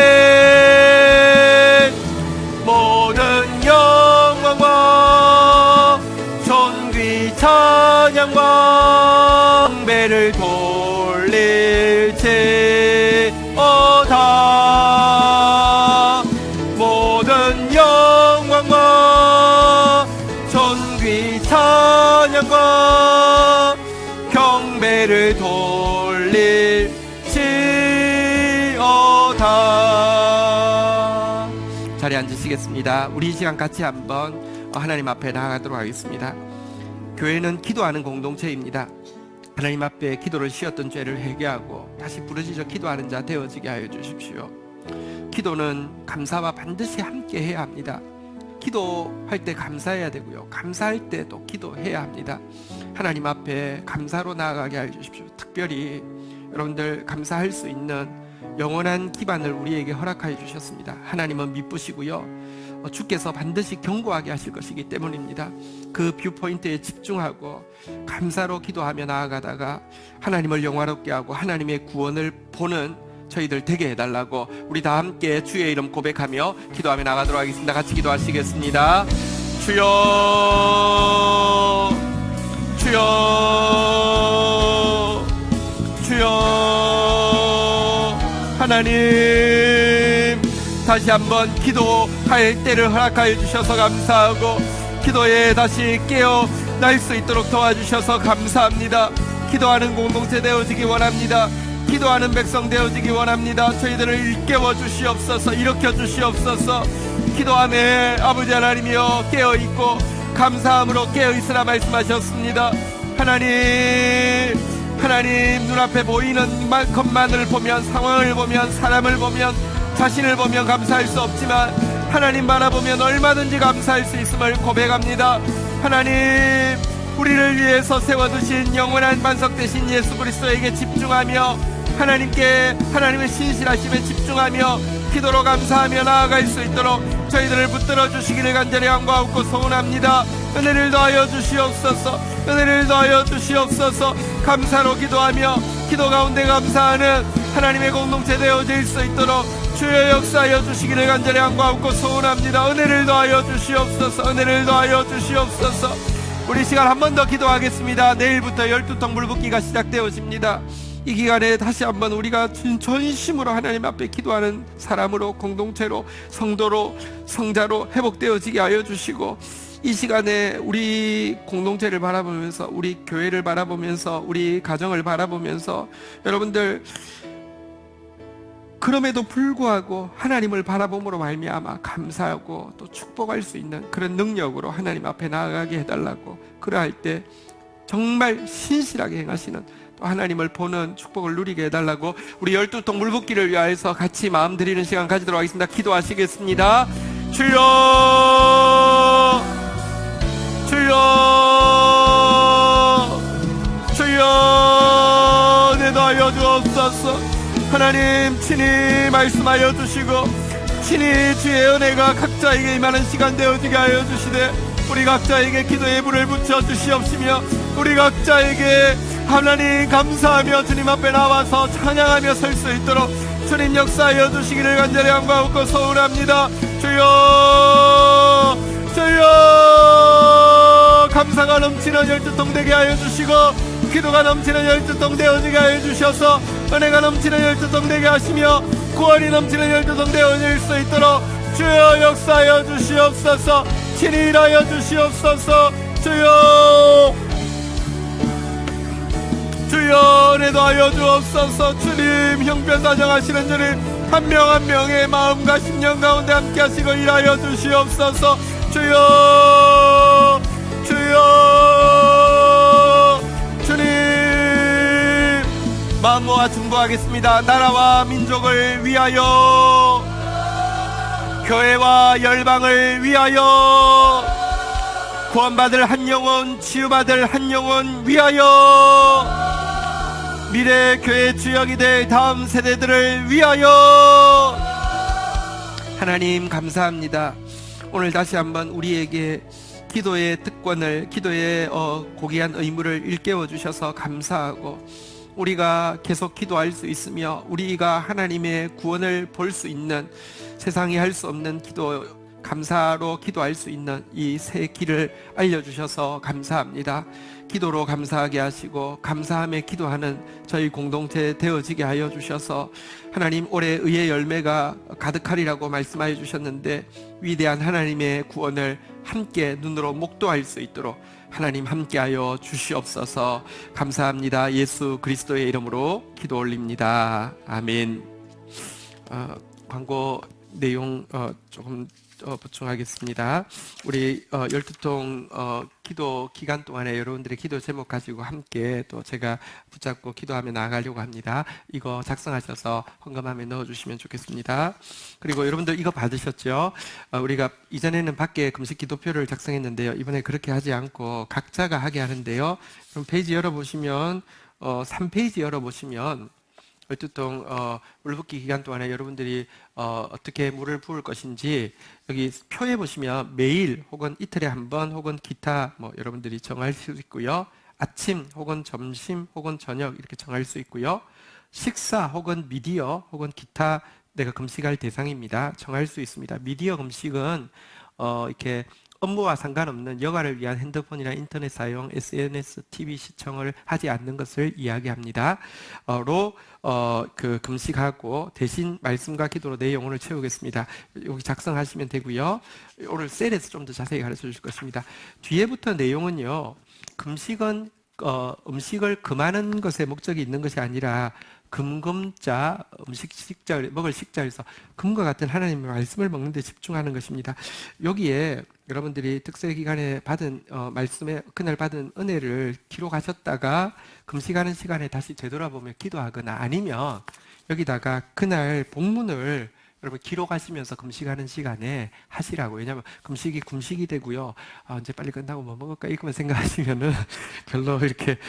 모든 영광과 존귀 찬양과 경배를 돌릴지어다. 모든 영광과 존귀 찬양과 경배를 돌릴지어다. 자리에 앉으시겠습니다. 우리 이 시간 같이 한번 하나님 앞에 나아가도록 하겠습니다. 교회는 기도하는 공동체입니다. 하나님 앞에 기도를 쉬었던 죄를 회개하고 다시 부르짖어 기도하는 자 되어지게 하여 주십시오. 기도는 감사와 반드시 함께 해야 합니다. 기도할 때 감사해야 되고요, 감사할 때도 기도해야 합니다. 하나님 앞에 감사로 나아가게 하여 주십시오. 특별히 여러분들 감사할 수 있는 영원한 기반을 우리에게 허락하여 주셨습니다. 하나님은 미쁘시고요, 주께서 반드시 경고하게 하실 것이기 때문입니다. 그 뷰포인트에 집중하고 감사로 기도하며 나아가다가 하나님을 영화롭게 하고 하나님의 구원을 보는 저희들 되게 해달라고 우리 다 함께 주의 이름 고백하며 기도하며 나가도록 하겠습니다. 같이 기도하시겠습니다. 주여, 주여, 주여. 하나님, 다시 한번 기도할 때를 허락하여 주셔서 감사하고 기도에 다시 깨어날 수 있도록 도와주셔서 감사합니다. 기도하는 공동체 되어지기 원합니다. 기도하는 백성 되어지기 원합니다. 저희들을 일깨워 주시옵소서, 일으켜 주시옵소서. 기도함에 아버지 하나님이여 깨어있고 감사함으로 깨어있으라 말씀하셨습니다. 하나님 눈앞에 보이는 것만을 보면, 상황을 보면, 사람을 보면, 자신을 보면 감사할 수 없지만 하나님 바라보면 얼마든지 감사할 수 있음을 고백합니다. 하나님, 우리를 위해서 세워두신 영원한 반석 되신 예수 그리스도에게 집중하며 하나님의 신실하심에 집중하며 기도로 감사하며 나아갈 수 있도록 저희들을 붙들어 주시기를 간절히 간구하고 소원합니다. 은혜를 더하여 주시옵소서, 은혜를 더하여 주시옵소서. 감사로 기도하며 기도 가운데 감사하는 하나님의 공동체 되어질 수 있도록 주여 역사하여 주시기를 간절히 간구하고 소원합니다. 은혜를 더하여 주시옵소서, 은혜를 더하여 주시옵소서. 우리 시간 한 번 더 기도하겠습니다. 내일부터 12통 물붓기가 시작되어집니다. 이 기간에 다시 한번 우리가 전심으로 하나님 앞에 기도하는 사람으로, 공동체로, 성도로, 성자로 회복되어지게 하여 주시고, 이 시간에 우리 공동체를 바라보면서, 우리 교회를 바라보면서, 우리 가정을 바라보면서 여러분들 그럼에도 불구하고 하나님을 바라봄으로 말미암아 감사하고 또 축복할 수 있는 그런 능력으로 하나님 앞에 나아가게 해달라고, 그러할 때 정말 신실하게 행하시는 또 하나님을 보는 축복을 누리게 해달라고 우리 12통 물붓기를 위하여서 같이 마음 드리는 시간 가지도록 하겠습니다. 기도하시겠습니다. 주여, 주여, 주여. 주시옵소서. 하나님 친히 말씀하여 주시고 친히 주의 은혜가 각자에게 임하는 시간 되어지게 하여 주시되 우리 각자에게 기도의 불을 붙여 주시옵시며 우리 각자에게 하나님 감사하며 주님 앞에 나와서 찬양하며 설 수 있도록 주님 역사하여 주시기를 간절히 간구하고 소원합니다. 주여 주여 감사가 넘치는 열두통 되게 하여 주시고 기도가 넘치는 열두통 되어지게 하여 주셔서 은혜가 넘치는 열두통 되게 하시며 구원이 넘치는 열두통 되어질 수 있도록 주여 역사하여 주시옵소서. 친히 일하여 주시옵소서. 주여 주여 은혜도 하여 주옵소서. 주님 형편사정하시는 주님 한 명 한 명의 마음과 심령 가운데 함께 하시고 일하여 주시옵소서. 주여 주여 주님 마음 모아 중보하겠습니다. 나라와 민족을 위하여 교회와 열방을 위하여 구원받을 한 영혼 치유받을 한 영혼 위하여 미래 교회 주역이 될 다음 세대들을 위하여 하나님 감사합니다. 오늘 다시 한번 우리에게 기도의 특권을 기도의 고귀한 의무를 일깨워 주셔서 감사하고 우리가 계속 기도할 수 있으며 우리가 하나님의 구원을 볼 수 있는 세상이 할 수 없는 기도 감사로 기도할 수 있는 이 새 길을 알려주셔서 감사합니다. 기도로 감사하게 하시고 감사함에 기도하는 저희 공동체 되어지게 하여 주셔서 하나님 올해 의의 열매가 가득하리라고 말씀하여 주셨는데 위대한 하나님의 구원을 함께 눈으로 목도할 수 있도록 하나님 함께하여 주시옵소서. 감사합니다. 예수 그리스도의 이름으로 기도 올립니다. 아멘. 광고 내용 조금 보충하겠습니다. 우리 12통 기도 기간 동안에 여러분들의 기도 제목 가지고 함께 또 제가 붙잡고 기도하며 나아가려고 합니다. 이거 작성하셔서 헌금함에 넣어주시면 좋겠습니다. 그리고 여러분들 이거 받으셨죠? 우리가 이전에는 밖에 금식 기도표를 작성했는데요. 이번에 그렇게 하지 않고 각자가 하게 하는데요. 그럼 페이지 열어보시면 3페이지 열어보시면 12통 물 붓기 기간 동안에 여러분들이 어떻게 물을 부을 것인지 여기 표에 보시면 매일 혹은 이틀에 한 번 혹은 기타 여러분들이 정할 수 있고요. 아침 혹은 점심 혹은 저녁 이렇게 정할 수 있고요. 식사 혹은 미디어 혹은 기타 내가 금식할 대상입니다. 정할 수 있습니다. 미디어 금식은 이렇게 업무와 상관없는 여가를 위한 핸드폰이나 인터넷 사용, SNS, TV 시청을 하지 않는 것을 이야기합니다. 금식하고 대신 말씀과 기도로 내 영혼을 채우겠습니다. 여기 작성하시면 되고요. 오늘 셀에서 좀 더 자세히 가르쳐 주실 것입니다. 뒤에부터 내용은요. 금식은 음식을 금하는 것에 목적이 있는 것이 아니라 금금자 식자 먹을 식자에서 금과 같은 하나님의 말씀을 먹는 데 집중하는 것입니다. 여기에 여러분들이 특세 기간에 받은 말씀에 그날 받은 은혜를 기록하셨다가 금식하는 시간에 다시 되돌아보며 기도하거나 아니면 여기다가 그날 본문을 여러분 기록하시면서 금식하는 시간에 하시라고. 왜냐하면 금식이 되고요. 이제 빨리 끝나고 뭐 먹을까 이것만 생각하시면은 별로 이렇게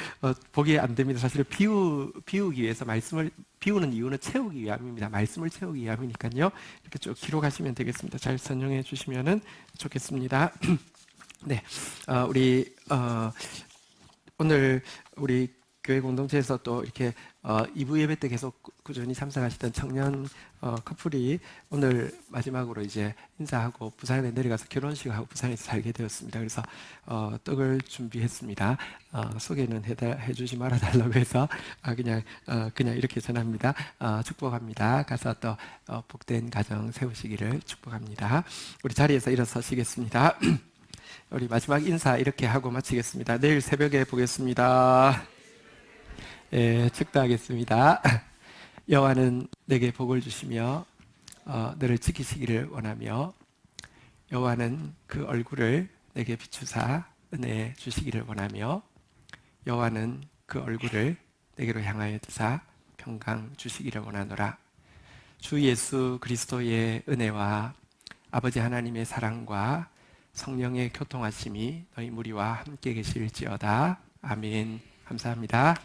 보기 안 됩니다. 사실 비우기 위해서 말씀을 비우는 이유는 채우기 위함입니다. 말씀을 채우기 위함이니까요. 이렇게 쭉 기록하시면 되겠습니다. 잘 선용해 주시면은 좋겠습니다. 네, 오늘 우리 교회 공동체에서 또 이렇게 2부 예배 때 계속 꾸준히 참석하시던 청년 커플이 오늘 마지막으로 이제 인사하고 부산에 내려가서 결혼식하고 부산에서 살게 되었습니다. 그래서 떡을 준비했습니다. 소개는 해주지 말아달라고 해서 그냥 이렇게 전합니다. 축복합니다. 가서 또 복된 가정 세우시기를 축복합니다. 우리 자리에서 일어서시겠습니다. 우리 마지막 인사 이렇게 하고 마치겠습니다. 내일 새벽에 보겠습니다. 예, 축도하겠습니다. 여호와는 내게 복을 주시며 너를 지키시기를 원하며 여호와는 그 얼굴을 내게 비추사 은혜 주시기를 원하며 여호와는 그 얼굴을 내게로 향하여 드사 평강 주시기를 원하노라. 주 예수 그리스도의 은혜와 아버지 하나님의 사랑과 성령의 교통하심이 너희 무리와 함께 계실지어다. 아멘. 감사합니다.